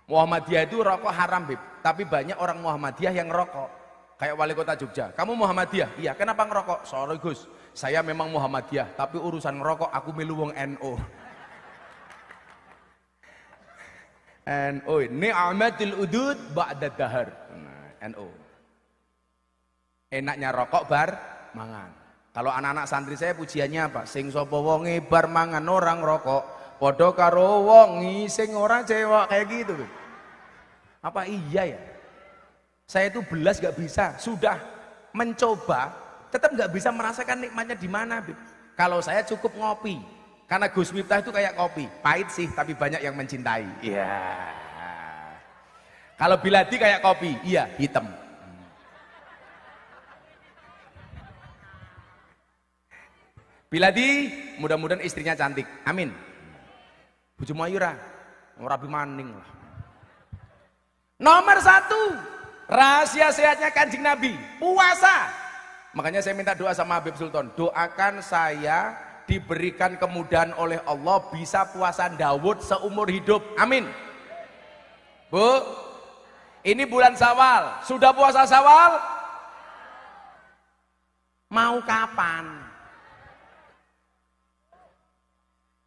Muhammadiyah itu rokok haram, Bib. Tapi banyak orang Muhammadiyah yang ngerokok. Kayak wali kota Jogja. Kamu Muhammadiyah? Iya. Kenapa ngerokok? Sorry Gus, saya memang Muhammadiyah, tapi urusan ngerokok aku milu wong NO. NO, ni'matul udud ba'da dahar. NO. Enaknya rokok bar mangan. Kalau anak-anak santri saya pujiannya apa? Sing sapa wonge bar mangan orang rokok, padha karo wong sing ora cewek, kayak gitu. Apa iya ya? Saya itu belas gak bisa, sudah mencoba, tetap gak bisa merasakan nikmatnya di mana, Bib. Kalau saya cukup ngopi, karena Gus Miftah itu kayak kopi, pahit sih, tapi banyak yang mencintai. Iya. Kalau Biladi kayak kopi, iya, hitam. Biladi, mudah-mudahan istrinya cantik, amin. Bojo Mayura, rabi maning lah. Nomor 1, rahasia sehatnya Kanjeng Nabi, puasa. Makanya saya minta doa sama Habib Sultan, doakan saya diberikan kemudahan oleh Allah bisa puasa Daud seumur hidup, amin. Bu, ini bulan Syawal, sudah puasa Syawal? Mau kapan?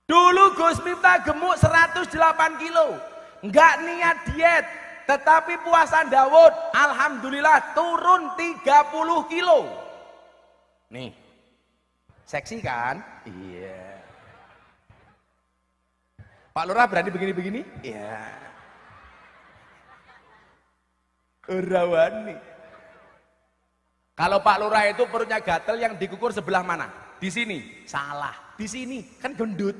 Dulu Gus Miftah gemuk 108 kilo, nggak niat diet, tetapi puasa Daud, alhamdulillah turun 30 kilo. Nih, seksi kan? Iya. Pak Lurah berani begini-begini? Iya. Urawani. Kalau Pak Lurah itu perutnya gatel yang dikukur sebelah mana? Di sini. Salah. Di sini kan gendut.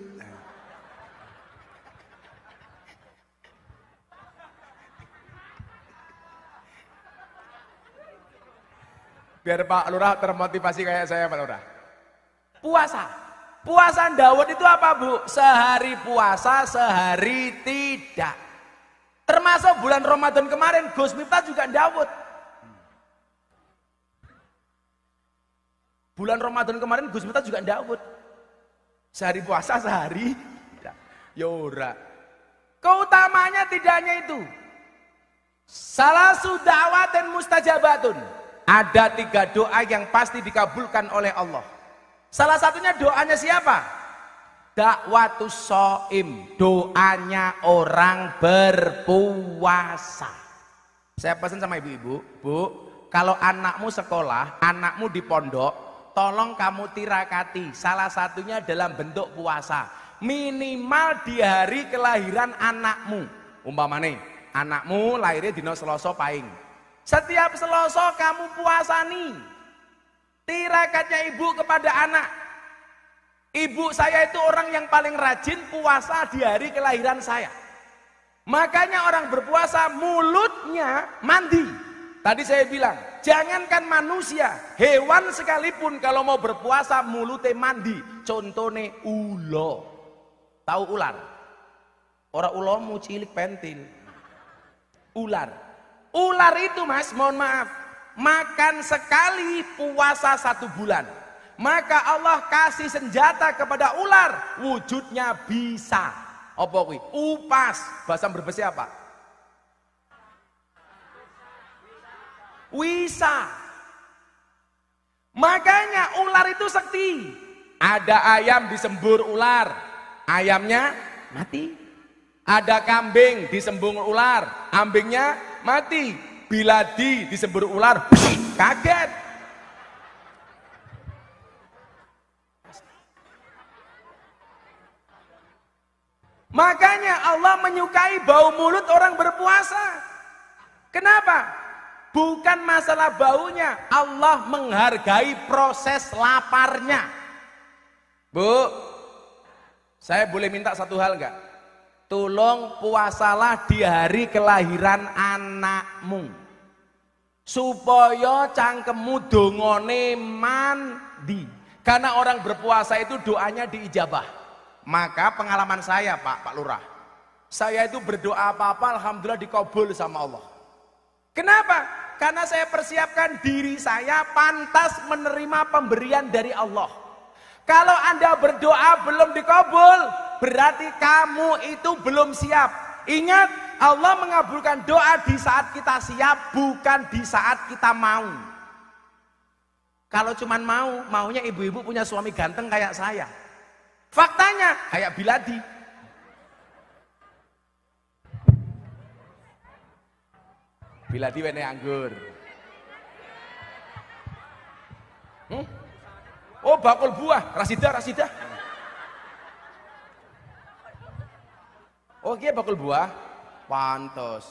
Biar Pak Lurah termotivasi kayak saya Pak Lurah. Puasa. Puasa Daud itu apa Bu? Sehari puasa, sehari tidak. Termasuk bulan Ramadan kemarin, Gus Miftah juga Daud. Bulan Ramadan kemarin Gus Miftah juga Daud. Sehari puasa, sehari tidak. Yora. Keutamanya tidak hanya itu. Salasu da'watin mustajabatun. Ada 3 doa yang pasti dikabulkan oleh Allah. Salah satunya doanya siapa? Dakwatus shaim, doanya orang berpuasa. Saya pesan sama ibu-ibu, Bu, kalau anakmu sekolah, anakmu di pondok, tolong kamu tirakati. Salah satunya dalam bentuk puasa. Minimal di hari kelahiran anakmu. Umpamane, anakmu lahirnya dino Selasa Pahing. Setiap Selasa kamu puasani. Tirakatnya ibu kepada anak. Ibu saya itu orang yang paling rajin puasa di hari kelahiran saya. Makanya orang berpuasa mulutnya mandi. Tadi saya bilang, jangankan manusia, hewan sekalipun kalau mau berpuasa mulutnya mandi. Contohnya ulo. Tahu ular? Orang ulomu cilik pentil. Ular. Ular itu Mas, mohon maaf, makan sekali puasa 1 bulan. Maka Allah kasih senjata kepada ular, wujudnya bisa. Apa kuwi? Upas. Bahasa berbesi apa? Wisa. Makanya ular itu sakti. Ada ayam disembur ular, ayamnya mati. Ada kambing disembur ular, kambingnya mati. Biladi disembur ular, kaget. Makanya Allah menyukai bau mulut orang berpuasa. Kenapa? Bukan masalah baunya, Allah menghargai proses laparnya. Bu, saya boleh minta satu hal enggak? Tolong puasalah di hari kelahiran anakmu, supaya cangkemmu dongone mandi. Karena orang berpuasa itu doanya diijabah. Maka pengalaman saya Pak Lurah, saya itu berdoa apa-apa alhamdulillah dikabul sama Allah. Kenapa? Karena saya persiapkan diri saya pantas menerima pemberian dari Allah. Kalau Anda berdoa belum dikabul, berarti kamu itu belum siap. Ingat, Allah mengabulkan doa di saat kita siap, bukan di saat kita mau. Kalau cuman maunya ibu-ibu punya suami ganteng kayak saya. Faktanya kayak Biladi. Biladi wene anggur. Oh bakul buah, Rasidah. Oh iya bakul buah, pantes.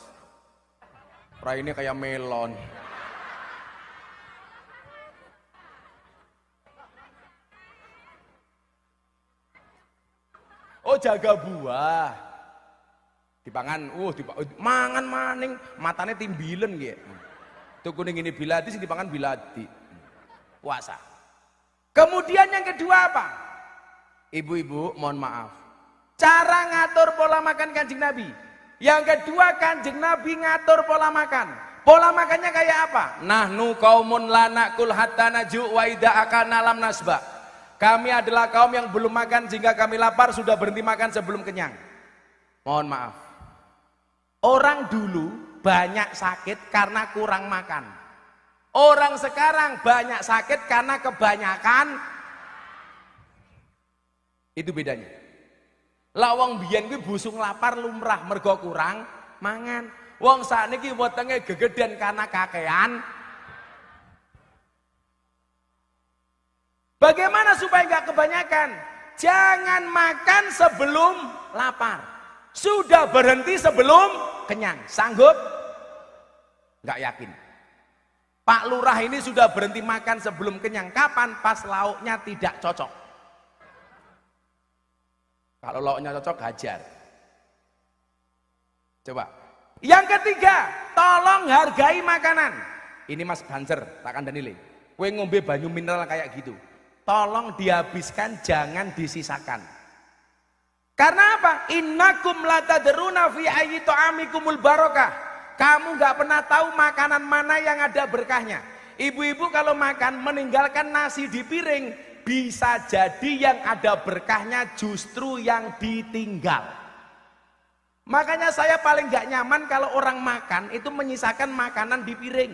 Raine kayak melon. Oh jaga buah. Dipangan, mangan maning, matane timbilen nggih. Tuh kuning ini Biladi sing dipangan Biladi. Puasa. Kemudian yang kedua apa? Ibu-ibu, mohon maaf. Cara ngatur pola makan Kanjeng Nabi. Yang kedua, Kanjeng Nabi ngatur pola makan. Pola makannya kayak apa? Nahnu qaumun la naqul hatta naju wa idza akana lam nasba. Kami adalah kaum yang belum makan sehingga kami lapar, sudah berhenti makan sebelum kenyang. Mohon maaf. Orang dulu banyak sakit karena kurang makan. Orang sekarang banyak sakit karena kebanyakan. Itu bedanya. Lawang biyen kuwi busung lapar lumrah mergo kurang mangan. Wong sakniki wetenge gegeden karena kakean. Bagaimana supaya enggak kebanyakan? Jangan makan sebelum lapar. Sudah berhenti sebelum kenyang. Sanggup? Enggak yakin. Pak Lurah ini sudah berhenti makan sebelum kenyang. Kapan? Pas lauknya tidak cocok. Kalau lauknya cocok, hajar. Coba. Yang ketiga, tolong hargai makanan. Ini Mas Banser, tak kandani. Kowe ngombe banyu mineral kayak gitu. Tolong dihabiskan, jangan disisakan. Karena apa? Innakum latadruna fi ayyi ta'amikumul barakah. Kamu nggak pernah tahu makanan mana yang ada berkahnya. Ibu-ibu kalau makan meninggalkan nasi di piring, bisa jadi yang ada berkahnya justru yang ditinggal. Makanya saya paling nggak nyaman kalau orang makan itu menyisakan makanan di piring.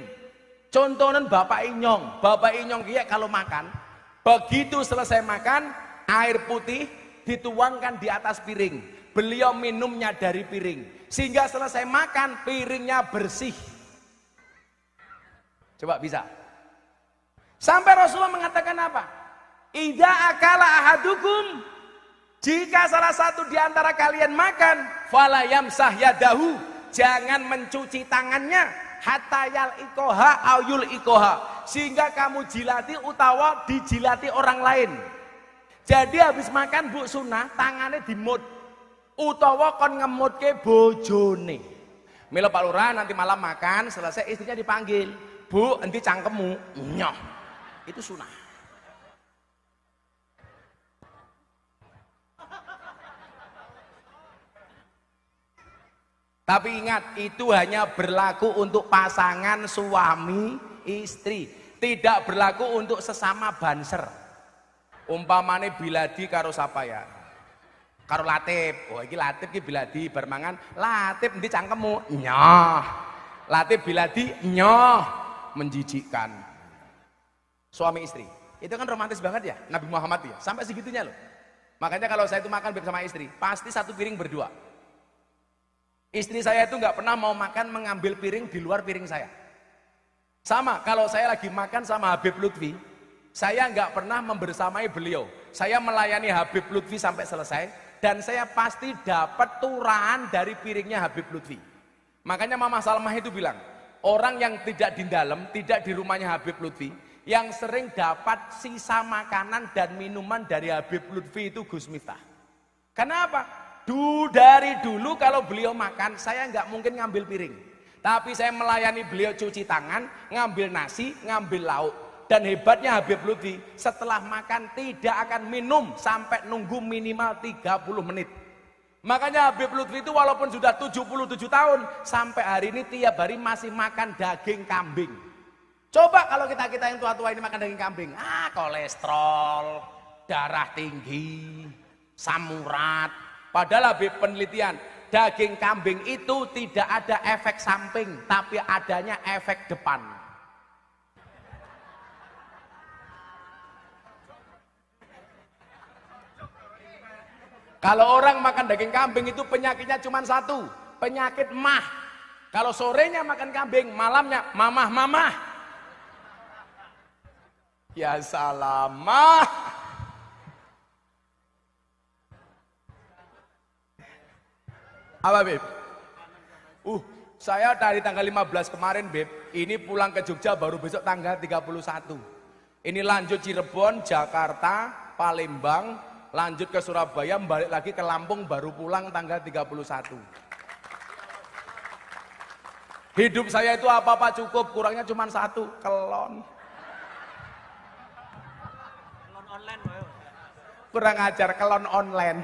Contohnya Bapak Inyong dia kalau makan, begitu selesai makan, air putih dituangkan di atas piring. Beliau minumnya dari piring. Sehingga selesai makan, piringnya bersih. Coba bisa. Sampai Rasulullah mengatakan apa? Idza akala ahadukum, jika salah satu di antara kalian makan, fala yamsah yadahu, jangan mencuci tangannya, hatta yal ikoha auyul ikoha, sehingga kamu jilati utawa dijilati orang lain. Jadi habis makan Bu Sunah tangannya dimut utawa kon ngemutke bojone. Mila Pak Lurah nanti malam makan selesai istrinya dipanggil, Bu enti cangkemmu nyoh, itu sunah. Tapi ingat, itu hanya berlaku untuk pasangan suami istri, tidak berlaku untuk sesama banser. Umpamane Biladi karo siapa ya? Karo Latif. Oh iki Latif iki Biladi bermangan, Latif endi cangkemmu? Nyoh. Latif Biladi nyoh, menjijikkan. Suami istri. Itu kan romantis banget ya, Nabi Muhammad ya. Sampai segitunya loh. Makanya kalau saya itu makan bersama istri, pasti satu piring berdua. Istri saya itu nggak pernah mau makan mengambil piring di luar piring saya. Sama kalau saya lagi makan sama Habib Lutfi, saya nggak pernah membersamai beliau. Saya melayani Habib Lutfi sampai selesai dan saya pasti dapat turahan dari piringnya Habib Lutfi. Makanya Mama Salmah itu bilang, orang yang tidak di dalam, tidak di rumahnya Habib Lutfi, yang sering dapat sisa makanan dan minuman dari Habib Lutfi itu Gus Miftah. Kenapa? Dari dulu kalau beliau makan, saya nggak mungkin ngambil piring. Tapi saya melayani beliau cuci tangan, ngambil nasi, ngambil lauk. Dan hebatnya Habib Lutfi, setelah makan tidak akan minum sampai nunggu minimal 30 menit. Makanya Habib Lutfi itu walaupun sudah 77 tahun, sampai hari ini tiap hari masih makan daging kambing. Coba kalau kita yang tua-tua ini makan daging kambing, kolesterol, darah tinggi, samurat. Padahal Habib penelitian, daging kambing itu tidak ada efek samping, tapi adanya efek depan. Kalau orang makan daging kambing itu penyakitnya cuma satu, penyakit mah. Kalau sorenya makan kambing, malamnya mamah. Ya salamah. Apa Beb? Saya dari tanggal 15 kemarin Beb, ini pulang ke Jogja baru besok tanggal 31. Ini lanjut Cirebon, Jakarta, Palembang, lanjut ke Surabaya, balik lagi ke Lampung, baru pulang tanggal 31. Hidup saya itu apa-apa cukup, kurangnya cuma satu, kelon. Kelon online. Kurang ajar, kelon online.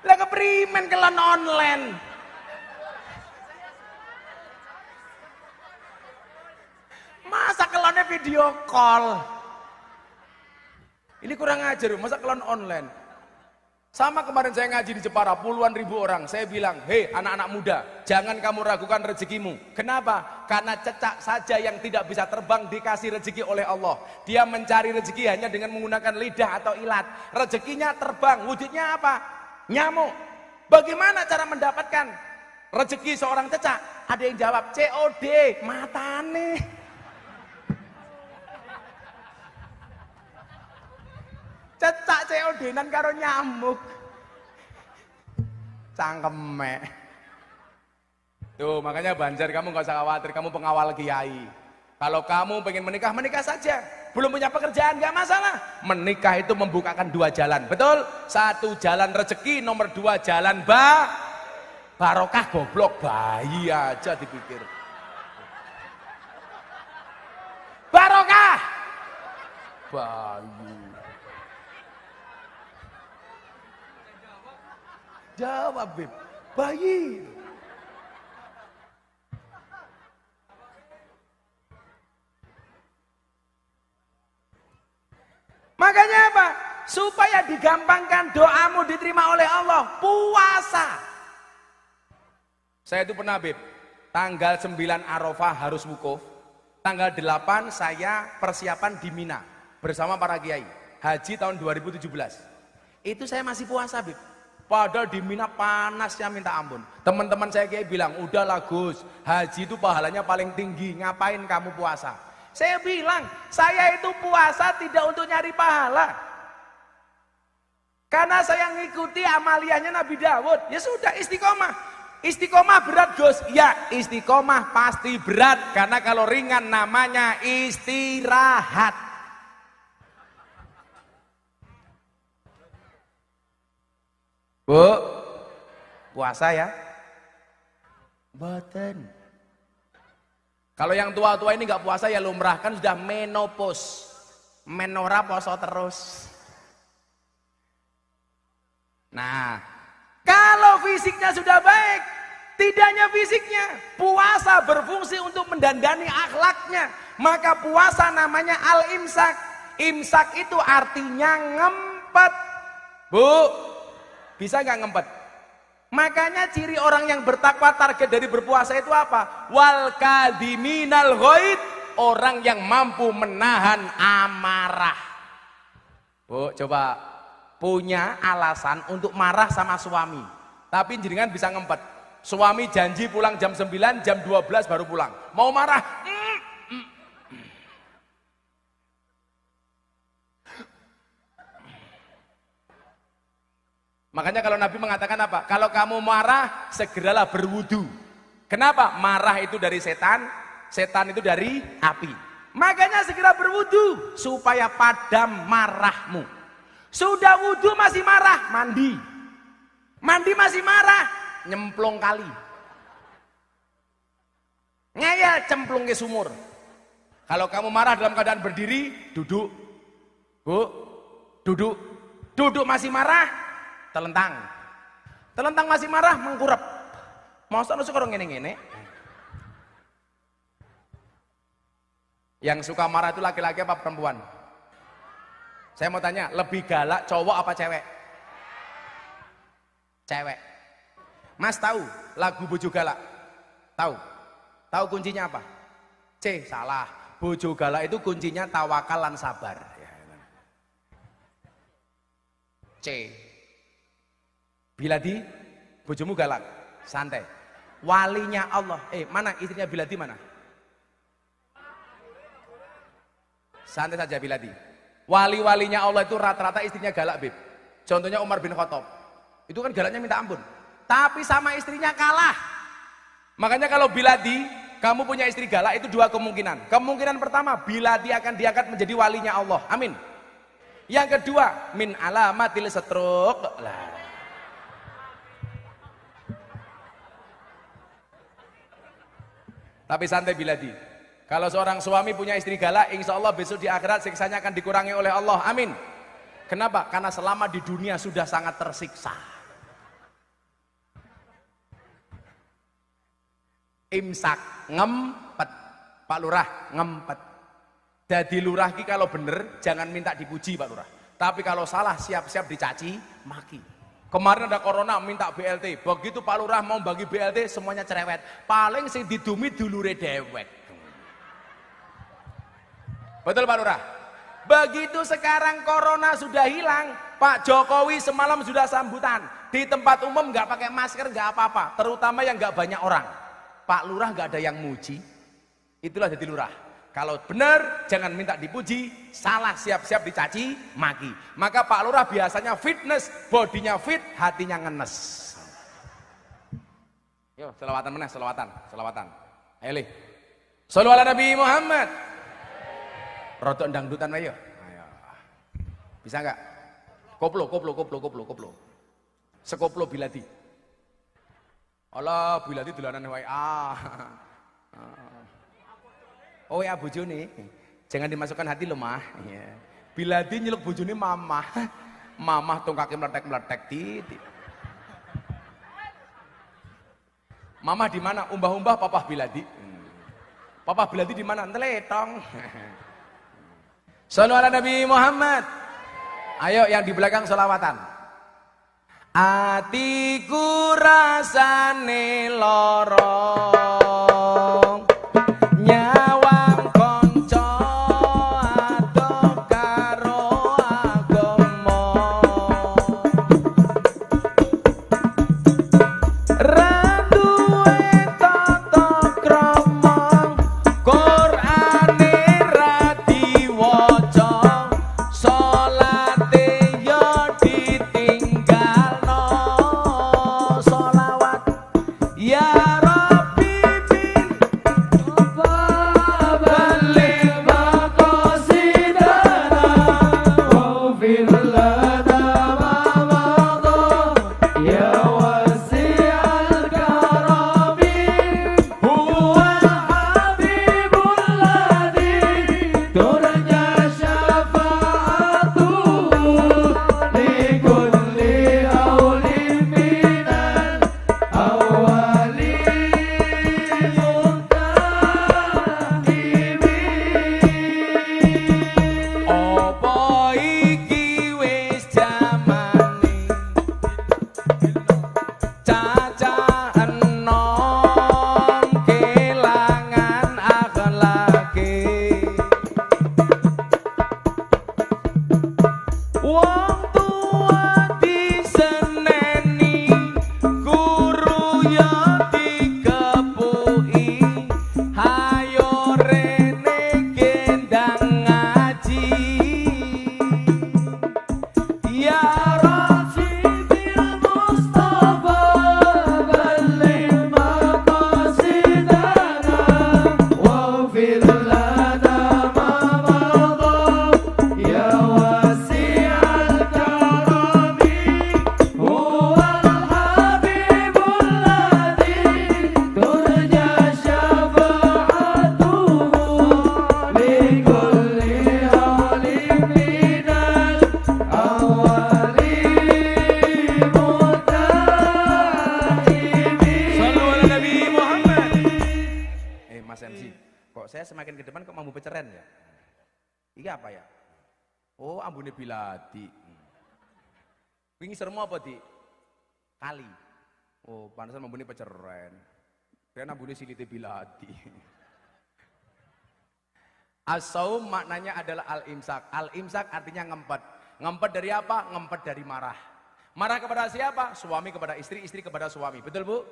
Lah keprimen kelon online. Masa kelonnya video call? Ini kurang ajar, masa kelon online? Sama kemarin saya ngaji di Jepara, puluhan ribu orang. Saya bilang, hei anak-anak muda, jangan kamu ragukan rezekimu. Kenapa? Karena cecak saja yang tidak bisa terbang dikasih rezeki oleh Allah. Dia mencari rezeki hanya dengan menggunakan lidah atau ilat. Rezekinya terbang, wujudnya apa? Nyamuk. Bagaimana cara mendapatkan rezeki seorang cecak? Ada yang jawab, COD, matane. Cecak COD-nan karo nyamuk. Cangkeme. Tuh, makanya Banjar kamu gak usah khawatir, kamu pengawal kiai. Kalau kamu pengen menikah, menikah saja. Belum punya pekerjaan, gak masalah. Menikah itu membukakan dua jalan, betul? Satu jalan rezeki, nomor dua jalan barokah. Goblok, bayi aja dipikir. Barokah. Bayi. Jawab, Beb. Bayi. Makanya apa? Supaya digampangkan doamu diterima oleh Allah, puasa. Saya itu pernah, Beb, tanggal 9 Arafah harus wukuf. Tanggal 8 saya persiapan di Mina bersama para kiai. Haji tahun 2017. Itu saya masih puasa, Beb. Padahal di Mina panasnya minta ampun. Teman-teman saya kiai bilang, udahlah Gus, haji itu pahalanya paling tinggi, ngapain kamu puasa? Saya bilang, saya itu puasa tidak untuk nyari pahala. Karena saya ngikuti amaliyahnya Nabi Dawud. Ya sudah, istiqomah. Istiqomah berat, Gus. Ya, istiqomah pasti berat. Karena kalau ringan namanya istirahat. Bu, puasa ya? Boten. Kalau yang tua-tua ini nggak puasa ya lumrah, kan sudah menopause. Menora poso terus. Nah, kalau fisiknya sudah baik, tidak hanya fisiknya, puasa berfungsi untuk mendandani akhlaknya. Maka puasa namanya al-imsak. Imsak itu artinya ngempet. Bu, bisa nggak ngempet? Makanya ciri orang yang bertakwa target dari berpuasa itu apa? Wal kadhiminal ghaid, orang yang mampu menahan amarah. Bu, coba punya alasan untuk marah sama suami, tapi jenengan bisa ngempet. Suami janji pulang jam 9, jam 12 baru pulang. Mau marah? Makanya kalau Nabi mengatakan apa? Kalau kamu marah, segeralah berwudu. Kenapa? Marah itu dari setan, setan itu dari api. Makanya segera berwudu supaya padam marahmu. Sudah wudu masih marah, mandi. Mandi masih marah, nyemplung kali. Ngeyel cemplung ke sumur. Kalau kamu marah dalam keadaan berdiri, duduk. Bu, duduk. Duduk masih marah, telentang. Telentang masih marah, mengkurep. Masa nusuk orang ngene-ngene. Yang suka marah itu laki-laki apa perempuan? Saya mau tanya, lebih galak cowok apa cewek? Cewek. Mas tahu lagu Bojo Galak? Tahu? Tahu kuncinya apa? C, salah. Bojo Galak itu kuncinya tawakal lan sabar. C. Biladi, bojomu galak, santai. Walinya Allah, mana istrinya Biladi mana? Santai saja Biladi. Wali-walinya Allah itu rata-rata istrinya galak, Beb. Contohnya Umar bin Khattab. Itu kan galaknya minta ampun. Tapi sama istrinya kalah. Makanya kalau Biladi, kamu punya istri galak itu dua kemungkinan. Kemungkinan pertama, Biladi akan diangkat menjadi walinya Allah. Amin. Yang kedua, min alamatil setruk. Lah. Tapi santai Biladi. Kalau seorang suami punya istri galak, insya Allah besok di akhirat siksanya akan dikurangi oleh Allah. Amin. Kenapa? Karena selama di dunia sudah sangat tersiksa. Imsak, ngempet. Pak Lurah, ngempet. Jadi lurah ki kalau bener jangan minta dipuji Pak Lurah. Tapi kalau salah siap-siap dicaci, maki. Kemarin ada corona minta BLT, begitu Pak Lurah mau bagi BLT semuanya cerewet. Paling sing didumi dulure dewek. Betul Pak Lurah? Begitu sekarang corona sudah hilang, Pak Jokowi semalam sudah sambutan. Di tempat umum nggak pakai masker nggak apa-apa, terutama yang nggak banyak orang. Pak Lurah nggak ada yang muji, itulah jadi lurah. Kalau benar jangan minta dipuji, salah siap-siap dicaci, maki. Maka Pak Lurah biasanya fitness, bodinya fit, hatinya ngenes. Yo, selawatan meneh, selawatan. Ayo, shollu ala Nabi Muhammad. Rodok dangdutan ayo. Ayo. Bisa enggak? Koplo. Sekoplo Biladi. Allah, Biladi dolanan wae. Oh ya bojone, jangan dimasukkan hati lemah. Biladi nyeluk bojone mamah. Mamah tongkake meletek-meletek titik. Mamah di mana? Umbah-umbah Papa Biladi. Papa Biladi di mana? Teletong. Shallu ala Nabi Muhammad. Ayo yang di belakang sholawatan. Atiku rasane lorong nyawang konco adoh karo agama randuwe tata krama Qur'ane ra diwaca salate yo ditinggalno sholawat ya Rabbi bin balik maqasidana waghfir lana ma madha ya wasi'al karami huwal habibul ladzi turja syafa'atuhu likulli haulin minal awwalin Apa iki wis jamane caca enom kelangan akhlake wong tua diseneni guru yo dikepuki hayo rene gendang ngaji ya Rasidil Mustafa balik maqasidana waghfir lana ma madha ya wasi'al karami huwal habibul ladzi turja syafa'atuhu likulli haulin minal awwalin mutahimin. Shallu ala Nabi Muhammad. Mas MC, kok saya semakin ke depan kok mampu peceren ya? Iki apa ya? Oh, ambune Biladi. Wingi sermu apa, Di? Kali. Oh, pantesan ambune peceren. Kira ambune silite Biladi. As-saum maknanya adalah al-imsak. Al-imsak artinya ngempet. Ngempet dari apa? Ngempet dari marah. Marah kepada siapa? Suami kepada istri, istri kepada suami. Betul, Bu?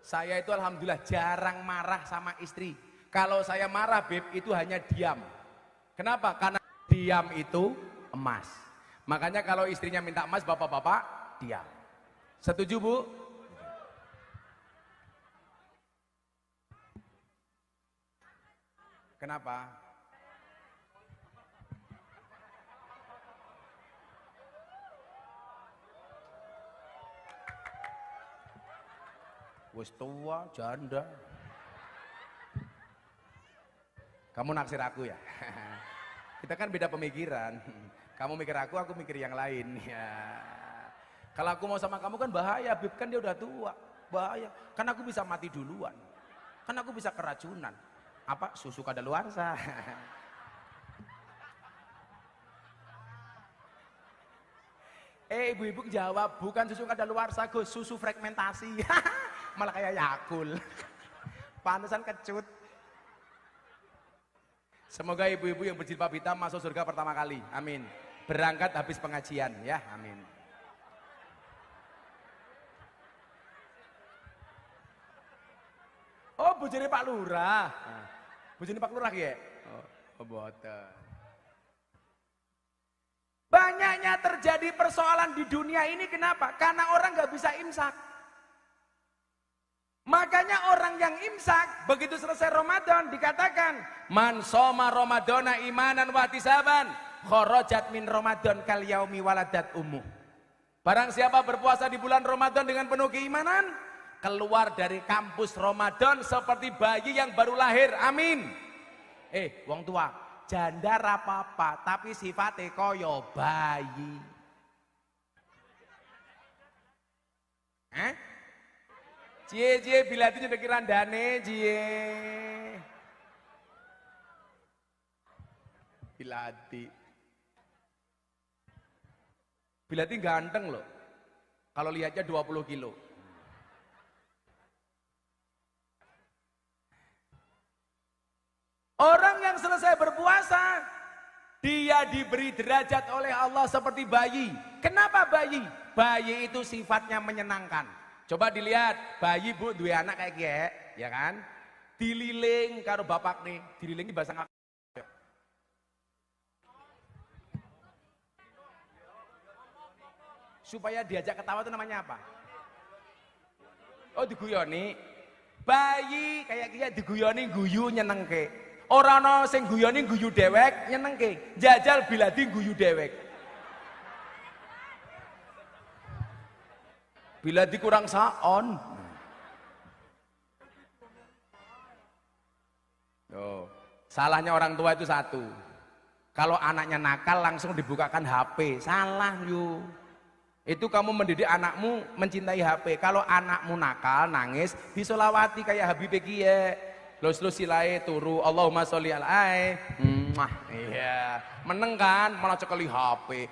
Saya itu alhamdulillah jarang marah sama istri. Kalau saya marah, Beb, itu hanya diam. Kenapa? Karena diam itu emas. Makanya kalau istrinya minta emas, bapak-bapak diam. Setuju, Bu? Kenapa? Wis tua, janda. Kamu naksir aku ya? Kita kan beda pemikiran. Kamu mikir aku mikir yang lain. Ya. Kalau aku mau sama kamu kan bahaya, Bib, kan dia udah tua. Bahaya. Kan aku bisa mati duluan. Kan aku bisa keracunan. Apa? Susu kadaluarsa. Ibu-ibu jawab, bukan susu kadaluarsa, Gus, susu fragmentasi. Malah kayak Yakul. Pantesan kecut. Semoga ibu-ibu yang berjilbab hitam masuk surga pertama kali. Amin. Berangkat habis pengajian ya. Amin. Oh, bojone Pak Lurah. Bojone Pak Lurah ya? Oh, boten. Banyaknya terjadi persoalan di dunia ini kenapa? Karena orang nggak bisa imsak. Makanya orang yang imsak begitu selesai Ramadan dikatakan man soma Ramadana imanan wa ihtisaban kharajat min Ramadan kal yaumi waladat ummu. Barang siapa berpuasa di bulan Ramadan dengan penuh keimanan, keluar dari kampus Ramadan seperti bayi yang baru lahir. Amin. Wong tua, janda apa-apa, tapi sifatnya kaya bayi. Cie bila itu nyedeki randane cie. Bilati ganteng loh. Kalau lihatnya 20 kilo. Orang yang selesai berpuasa, dia diberi derajat oleh Allah seperti bayi. Kenapa bayi? Bayi itu sifatnya menyenangkan. Coba dilihat, bayi bu, dua anak kayak gini, ya kan? Dililing karo bapak nih, dililingi bahasa ngak. Supaya diajak ketawa itu namanya apa? Oh diguyoni. Bayi kayak gini diguyoni guyu nyenengke. Orang no sing guyoni guyu dewek nyenengke. Jajal bilati guyu dewek. Bilati kurang saon. Oh, salahnya orang tua itu satu. Kalau anaknya nakal langsung dibukakan HP. Salah yuk. Itu kamu mendidik anakmu mencintai HP. Kalau anakmu nakal, nangis, disolawati kayak Habib Kiye. Los silai turu, Allahumma sholli alaihi. Iya, meneng kan, malah cekali HP.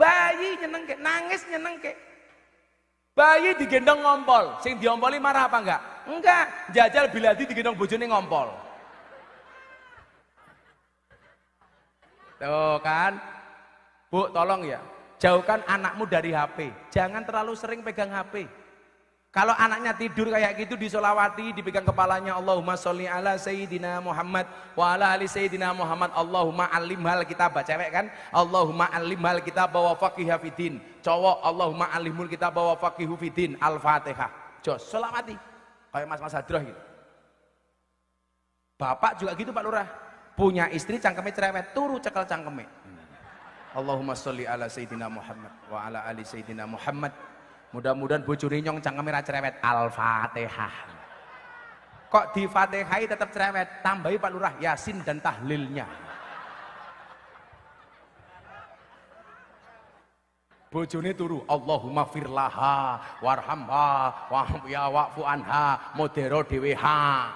Bayi nyenengke, nangis nyenengke. Bayi digendong ngompol, sing diompoli marah apa enggak? Enggak, jajal bilati digendong bojone ngompol. Tuh kan, Bu tolong ya. Jauhkan anakmu dari HP. Jangan terlalu sering pegang HP. Kalau anaknya tidur kayak gitu disolawati, dipegang kepalanya, Allahumma sholli ala Sayyidina Muhammad wa ala ali Sayyidina Muhammad, Allahumma alimhal kitab, cewek kan, Allahumma alimhal kitab wa faqihha fiddin. Cowok, Allahumma alimul kitab wa faqihu fiddin. Al-Fatihah. Jos, solawati. Kayak mas-mas hadroh gitu. Bapak juga gitu Pak Lurah. Punya istri cangkeme cerewet, turu cekel cangkeme. Allahumma sholli ala Sayyidina Muhammad wa ala ali Sayyidina Muhammad. Mudah-mudahan bojone nyong cangkeme ra cerewet. Al-Fatihah. Kok di Fatihai tetap cerewet? Tambahi Pak Lurah Yasin dan tahlilnya. Bojone turu, Allahumma firlaha warhamha ya wa'fu anha modero dheweha.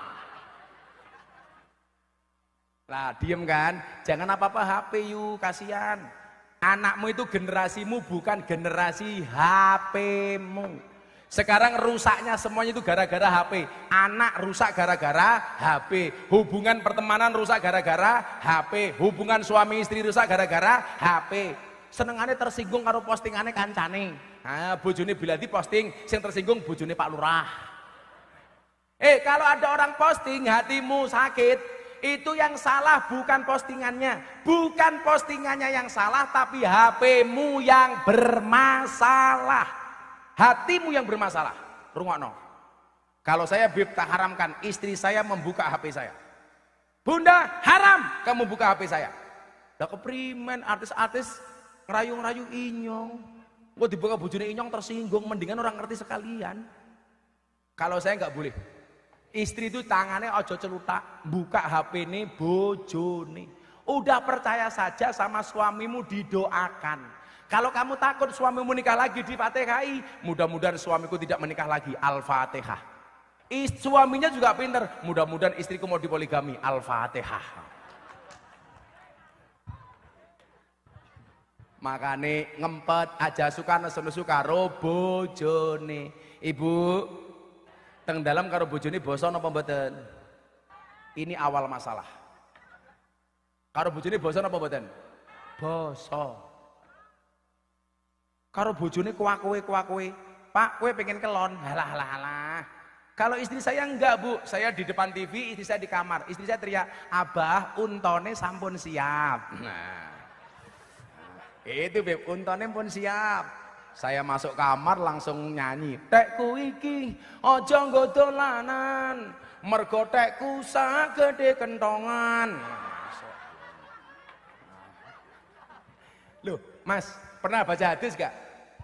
Lah diem kan? Jangan apa-apa HP yuk, kasihan. Anakmu itu generasimu bukan generasi HP-mu. Sekarang rusaknya semuanya itu gara-gara HP. Anak rusak gara-gara HP. Hubungan pertemanan rusak gara-gara HP. Hubungan suami istri rusak gara-gara HP. Senengane tersinggung karo postingane kancane. Nah, bojone bilati posting, sing tersinggung bojone Pak Lurah. Kalau ada orang posting hatimu sakit, itu yang salah bukan postingannya, bukan postingannya yang salah, tapi HP-mu yang bermasalah, hatimu yang bermasalah. Rungokno. Kalau saya bib tak haramkan istri saya membuka HP saya. Bunda haram kamu buka HP saya. Lah keprimen artis-artis ngerayu-ngerayu inyong. Kok dibuka bojone inyong tersinggung, mendingan orang ngerti sekalian. Kalau saya nggak boleh. Istri itu tangannya ojo celutak, buka HP ini bojone. Udah percaya saja sama suamimu, didoakan. Kalau kamu takut suamimu nikah lagi di Fatihai, mudah-mudahan suamiku tidak menikah lagi. Al-Fatihah. Suaminya juga pinter, mudah-mudahan istriku mau dipoligami. Al-Fatihah. Makane ngempet aja suka nesu-nesu karo bojone. Ibu teng dalam karo bojone basa napa mboten? Ini awal masalah. Karo bojone basa napa mboten? Basa. Karo bojone kuwakowe. Pak, kowe pengen kelon. Halah. Kalau istri saya enggak, Bu. Saya di depan TV, istri saya di kamar. Istri saya teriak, "Abah, untone sampun siap." Nah. Itu Beb, untone pun siap. Saya masuk kamar langsung nyanyi. Tekku iki aja nggo dolanan, mergo tekku sagede kentongan. Loh, Mas, pernah baca hadis gak?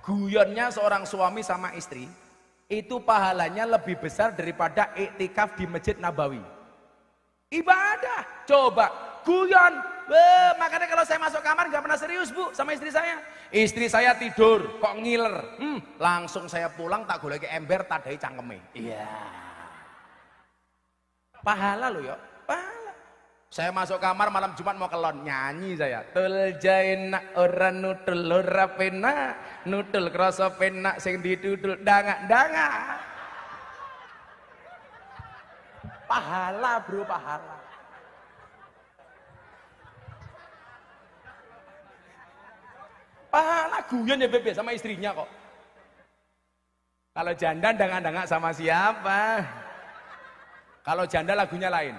Guyonnya seorang suami sama istri itu pahalanya lebih besar daripada iktikaf di Masjid Nabawi. Ibadah. Coba guyon. Makanya kalau saya masuk kamar nggak pernah serius Bu sama istri saya. Istri saya tidur kok ngiler. Langsung saya pulang tak goleki ember tadai cangkeme. Iya. Pahala lo ya, pahala. Saya masuk kamar malam Jumat mau kelon, nyanyi saya. Tul jaina ora nutul ora pena, nutul krasa pena sing didudul dangak-dangak. Pahala bro, pahala. Pahala guyon ya bebe sama istrinya kok. Kalau janda dangak-dangak sama siapa? Kalau janda lagunya lain.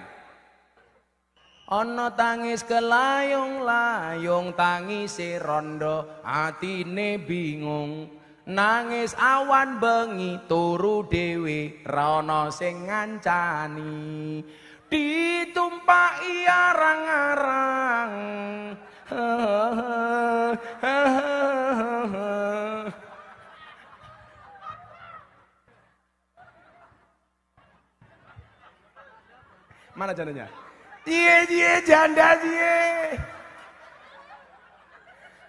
Ana tangis kelayung-layung tangise rondo atine bingung nangis awan bengi turu dhewe ra ana sing ngancani ditumpaki arang-arang mana jandanya? Cie janda cie.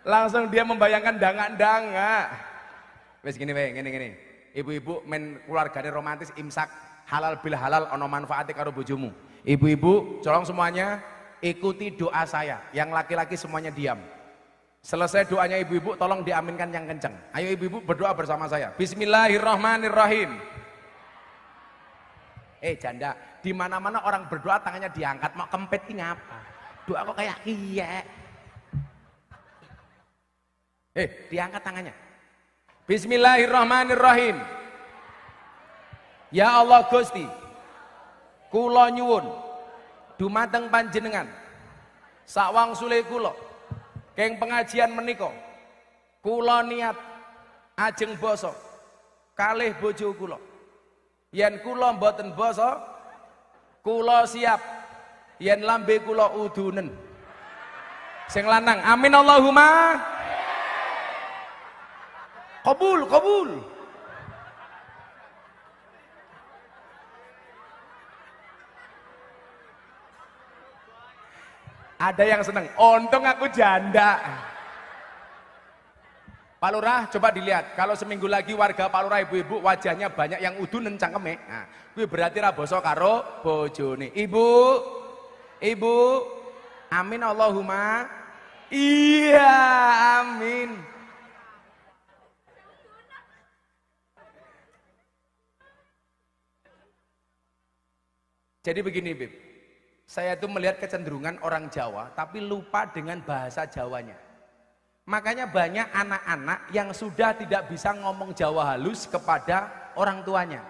Langsung dia membayangkan dangak-dangak. Wes gini weh, gini. Ibu-ibu men keluargane romantis imsak halal bil halal ono manfaate karo bojomu. Ibu-ibu, tolong semuanya ikuti doa saya. Yang laki-laki semuanya diam. Selesai doanya ibu-ibu tolong diaminkan yang kencang. Ayo ibu-ibu berdoa bersama saya. Bismillahirrahmanirrahim. Janda, di mana-mana orang berdoa tangannya diangkat, mau kempet ini apa? Doa kok kayak iya. Diangkat tangannya. Bismillahirrahmanirrahim. Ya Allah Gusti, kula nyuwun dumateng panjenengan sawang sule kula keng pengajian menika kula niat ajeng basa kalih bojo kula. Yen kula mboten basa, kula siap. Yen lambe kula udunen. Sing lanang, amin Allahumma. Kabul. Ada yang seneng, untung aku janda. Pak Lurah coba dilihat, kalau seminggu lagi warga Pak Lurah ibu-ibu wajahnya banyak yang udunen cangkeme. Nah, kuwi berarti ra basa karo bojone. Ibu, amin Allahumma. Iya, amin. Jadi begini, Bib. Saya tuh melihat kecenderungan orang Jawa tapi lupa dengan bahasa Jawanya. Makanya banyak anak-anak yang sudah tidak bisa ngomong Jawa halus kepada orang tuanya.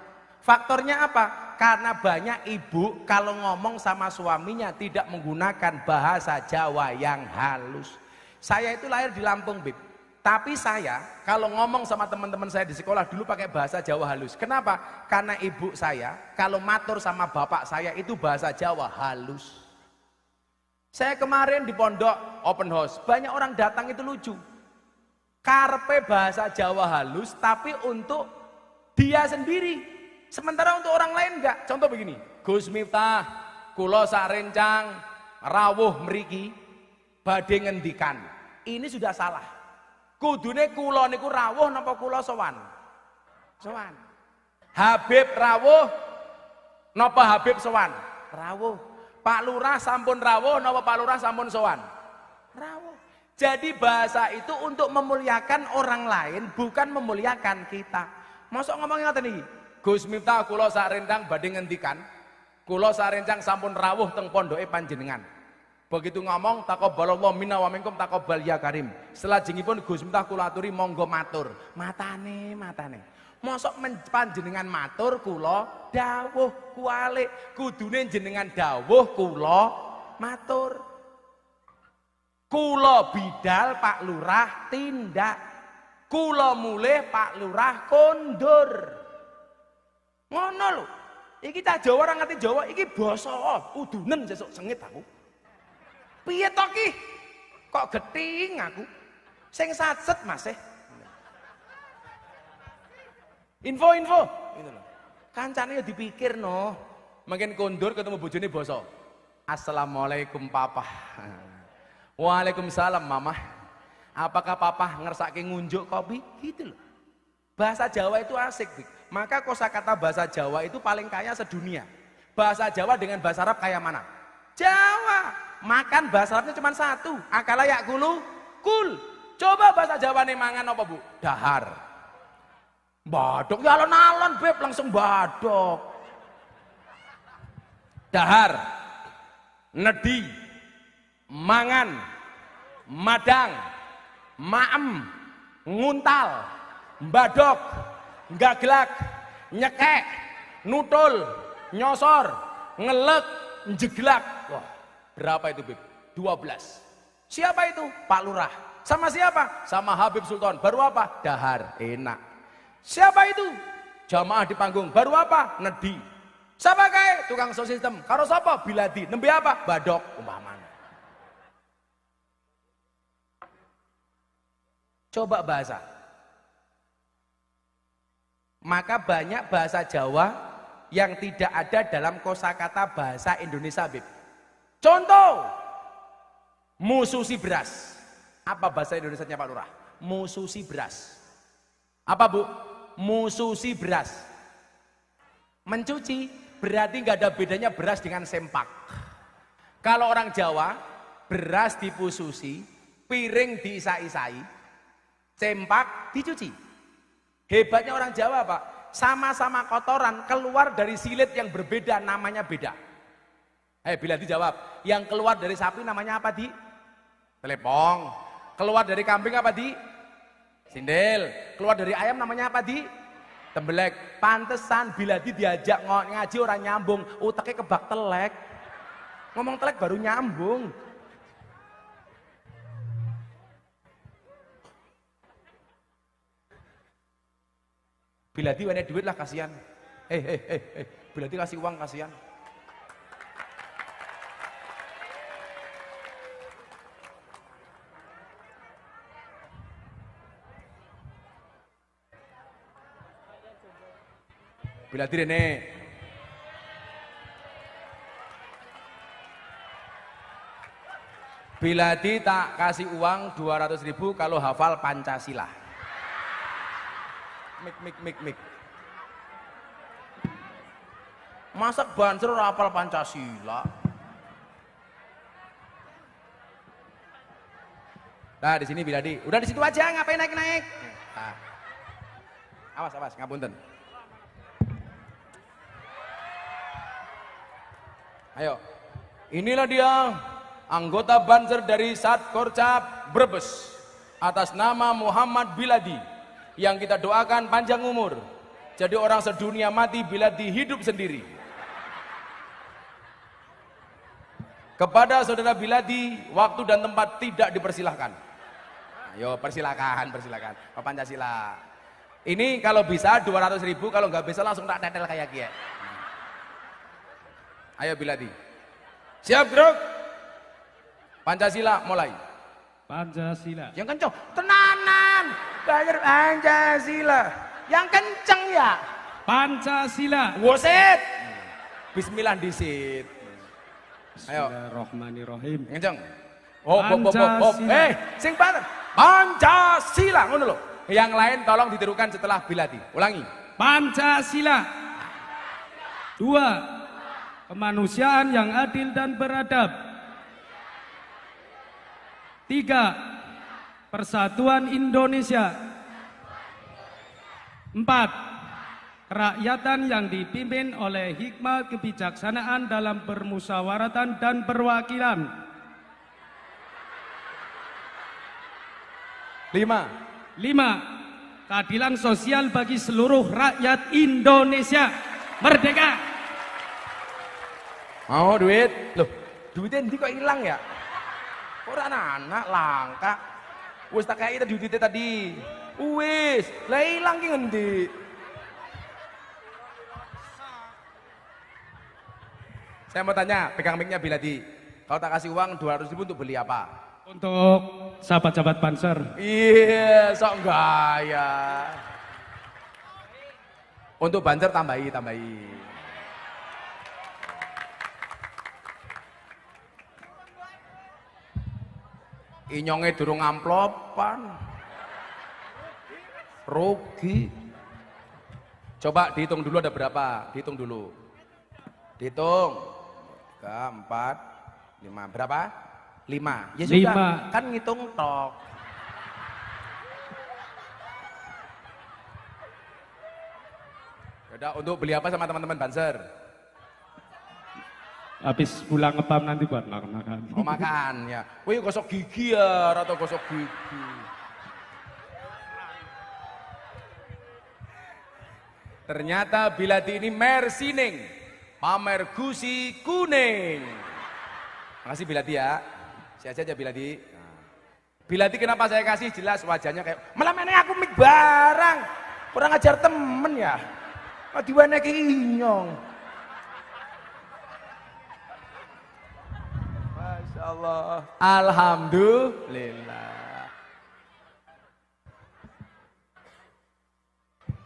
Faktornya apa? Karena banyak ibu kalau ngomong sama suaminya tidak menggunakan bahasa Jawa yang halus. Saya itu lahir di Lampung, Bib. Tapi saya kalau ngomong sama teman-teman saya di sekolah dulu pakai bahasa Jawa halus. Kenapa? Karena ibu saya kalau matur sama bapak saya itu bahasa Jawa halus. Saya kemarin di pondok open house, banyak orang datang itu lucu. Karpe bahasa Jawa halus tapi untuk dia sendiri. Sementara untuk orang lain enggak. Contoh begini, Gus Miftah, kula sarencang rawuh mriki badhe ngendikan. Ini sudah salah. Kudune kula niku rawuh napa kula sowan? Sowan. Habib rawuh napa Habib sowan? Rawuh. Pak Lurah sampun rawuh napa Pak Lurah sampun sowan? Rawuh. Jadi bahasa itu untuk memuliakan orang lain bukan memuliakan kita. Mosok ngomong ngoten iki. Gus Miftah kula sarencang badhe ngendikan, kula sarencang sampun rawuh teng pondoke panjenengan. Begitu ngomong taqabbalallahu minna wa minkum taqabbal ya karim. Selajengipun Gus Miftah kula aturi monggo matur. Matane. Mosok panjenengan matur kula dawuh kualik, kudune jenengan dawuh kula matur. Kula bidal Pak Lurah tindak. Kula mulih Pak Lurah kondur. Ngono lho. Iki tak Jawa ora ngerti Jawa, iki basa udunen sesuk sengit aku. Piye to ki? Kok gething aku? Sing sacet Mas Info gitu loh. Kancane ya dipikir no. Makin kondur ketemu bojone basa. Assalamualaikum papa. Waalaikumsalam mama. Apakah papa ngersake ngunjuk kopi? Gitu loh. Bahasa Jawa itu asik, Bik. Maka kosakata bahasa Jawa itu paling kaya sedunia. Bahasa Jawa dengan bahasa Arab kayak mana? Jawa. Makan bahasa Arabnya cuma satu. Akala yakulu kul. Coba bahasa Jawa nih mangan apa bu? Dahar. Badok ya alon-alon beb langsung badok. Dahar. Nedi. Mangan. Madang. Maem. Nguntal. Badok. Gaglak. Nyekek. Nutul. Nyosor. Ngelek. Jeglak. Wah, berapa itu beb? 12. Siapa itu? Pak Lurah. Sama siapa? Sama Habib Sultan. Baru apa? Dahar. Enak. Siapa itu? Jamaah di panggung. Baru apa? Nedi. Siapa kae? Tukang sound system. Karo sapa? Biladi. Nembe apa? Badok. Umpamanya. Coba bahasa. Maka banyak bahasa Jawa yang tidak ada dalam kosakata bahasa Indonesia, Bib. Contoh, mususi beras. Apa bahasa Indonesianya Pak Lurah? Mususi beras. Apa bu? Mususi beras. Mencuci berarti nggak ada bedanya beras dengan sempak. Kalau orang Jawa, beras dipususi, piring diisai-isai, sempak dicuci. Hebatnya orang Jawa Pak, sama-sama kotoran keluar dari silit yang berbeda, namanya beda. Bila dijawab, yang keluar dari sapi namanya apa di? Telepong. Keluar dari kambing apa di? Sindel. Keluar dari ayam namanya apa di? Tembelek. Pantesan bila diajak ngaji orang nyambung, utaknya kebak telek. Ngomong telek baru nyambung. Bila di wene duit lah kasihan. Bila di kasih uang kasihan. Bila di Rene. Bila di tak kasih uang 200.000 kalau hafal Pancasila. Mik. Masak banser hafal Pancasila. Nah di sini Biladi, udah di situ aja, ngapain naik-naik? Nah. Awas, ngapunten. Ayo, inilah dia anggota Banser dari Satkorcap Brebes atas nama Muhammad Biladi yang kita doakan panjang umur, jadi orang sedunia mati Biladi hidup sendiri. Kepada saudara Biladi, waktu dan tempat tidak dipersilahkan. Ayo persilakan Pancasila. Ini kalau bisa 200.000, kalau nggak bisa langsung tak tetel kayak kia. Ayo Biladi. Siap, Bro? Pancasila mulai. Pancasila. Yang kenceng. Tenanan. Belajar Pancasila. Yang kenceng ya. Pancasila. Woset. Bismillah disit. Ayo. Bismillahirrahmanirrahim. Kenceng. Hop. Sing banter. Pancasila. Ngono lho. Yang lain tolong ditirukan setelah Biladi. Ulangi. Pancasila. 2. Kemanusiaan yang adil dan beradab. 3. Persatuan Indonesia. 4. Kerakyatan yang dipimpin oleh hikmat kebijaksanaan dalam permusyawaratan dan perwakilan. 5. Keadilan sosial bagi seluruh rakyat Indonesia. Merdeka. Mau duit? Loh, duitnya nanti kok hilang ya? Orang anak langka. Wis tak kayak itu duitnya tadi. Wis, lah hilang ki ngendi? Saya mau tanya, pegang mic-nya Biladi. Kalau tak kasih uang 200.000 untuk beli apa? Untuk sahabat-sahabat Banser. Iya, sok gaya. Untuk Banser tambahi. Inyonge durung amplopan. Rugi. Coba dihitung dulu ada berapa? Dihitung dulu. Dihitung. 3, 4, 5. Berapa? 5. Ya sudah, 5. kan ngitung tok. Udah, untuk beli apa sama teman-teman Banser? Habis pulang ngepam nanti buat makan. Mau makan ya. Wih gosok gigi ya, atau gosok gigi. Ternyata Biladi ini mersining, pamer gusi kuning. Makasih Biladi ya. Siap aja Biladi. Biladi kenapa saya kasih jelas wajahnya kayak malah meneh aku mik barang. Kurang ajar temen ya. Diwane ki inyong. Masya Allah. Alhamdulillah.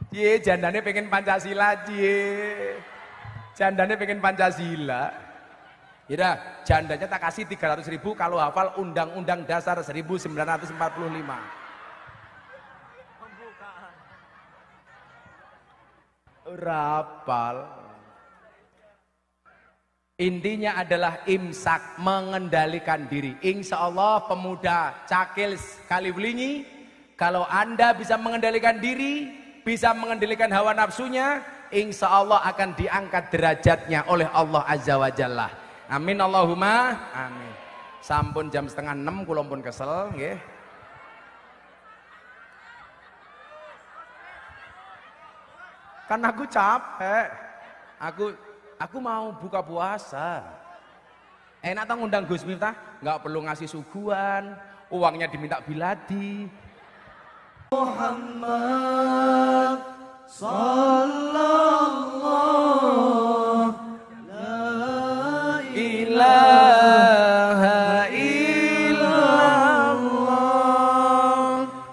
Cie, jandane pengen Pancasila, cie. Jandane pengen Pancasila. Yaudah, jandanya tak kasih 300.000 kalau hafal Undang-Undang Dasar 1945. Rapal. Intinya adalah imsak, mengendalikan diri. Insya Allah pemuda Cakil Kaliwlingi, kalau Anda bisa mengendalikan diri, bisa mengendalikan hawa nafsunya, insya Allah akan diangkat derajatnya oleh Allah Azza wa Jalla. Amin Allahumma amin. Sampun jam 5:30 kula pun kesel nggih. Kan aku capek. Aku mau buka puasa. Enak tau ngundang Gus Miftah, nggak perlu ngasih suguhan, uangnya diminta Biladi. Muhammad sallallahu la ilaha illallah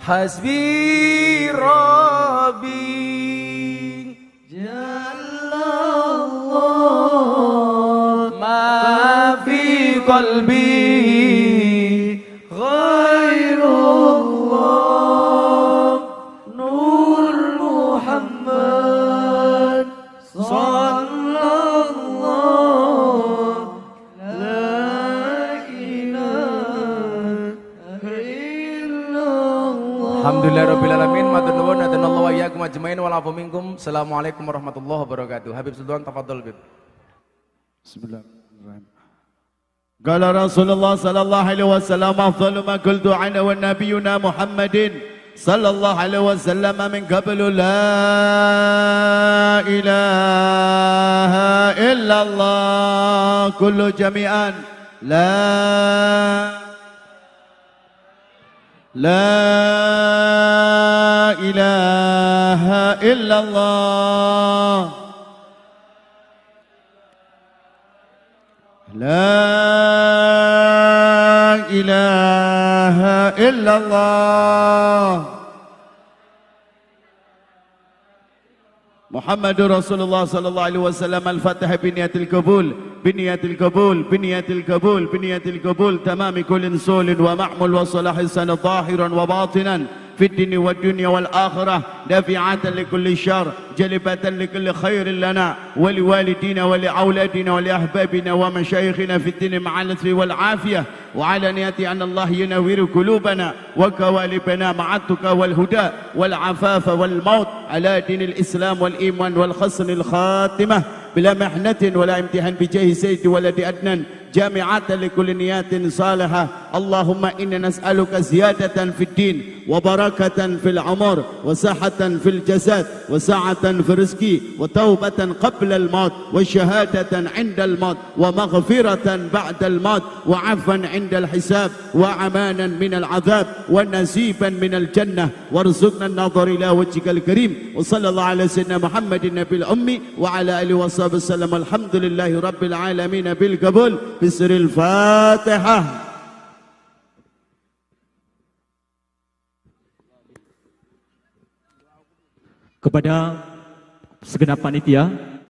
hasbi rabbi qalbi ghairullah nur Muhammad sallallahu la ilaha illallah. Alhamdulillah rabbil alamin, matur nuwun adanallahu wa iyyakum ajmain wa la'afu minkum. Assalamualaikum warahmatullahi wabarakatuh. Habib Sultan tafadhol Bib. Bismillahirrahmanirrahim. قال رسول الله صلى الله عليه وسلم أفضل ما قلت أنا ونبينا محمد صلى الله عليه وسلم من قبل لا إله إلا الله كل جميعا لا إله إلا الله لا إله إلا الله محمد رسول الله صلى الله عليه وسلم. الفاتح بنية القبول بنية القبول بنية القبول بنية القبول تمام كل سول ومعمل وصلاح السنة ظاهرا وباطنا في الدين والدنيا والآخرة دافعة لكل شر جلبة لكل خير لنا ولوالدينا ولأولادنا ولأحبابنا ومشايخنا في الدين مع العفو والعافية وعلى نية أن الله ينور قلوبنا وكوالبنا مع التقى والهدى والعفاف والموت على دين الإسلام والإيمان والحسن الخاتمة بلا محنة ولا امتحان بجاه سيد ولد أدنان جامعة لكل نيات صالحة. اللهم إنا نسألك زيادة في الدين وبركة في العمر وصحة في الجسد وسعة في الرزق وتوبة قبل الموت وشهادة عند الموت ومغفرة بعد الموت وعفوا عند الحساب وعمانا من العذاب ونسيبا من الجنة وارزقنا النظر إلى وجهك الكريم. وصلى الله على سيدنا محمد النبي الأمي وعلى آله وصحبه وسلم. الحمد لله رب العالمين بالقبول بسر الفاتحة. Kepada segenap panitia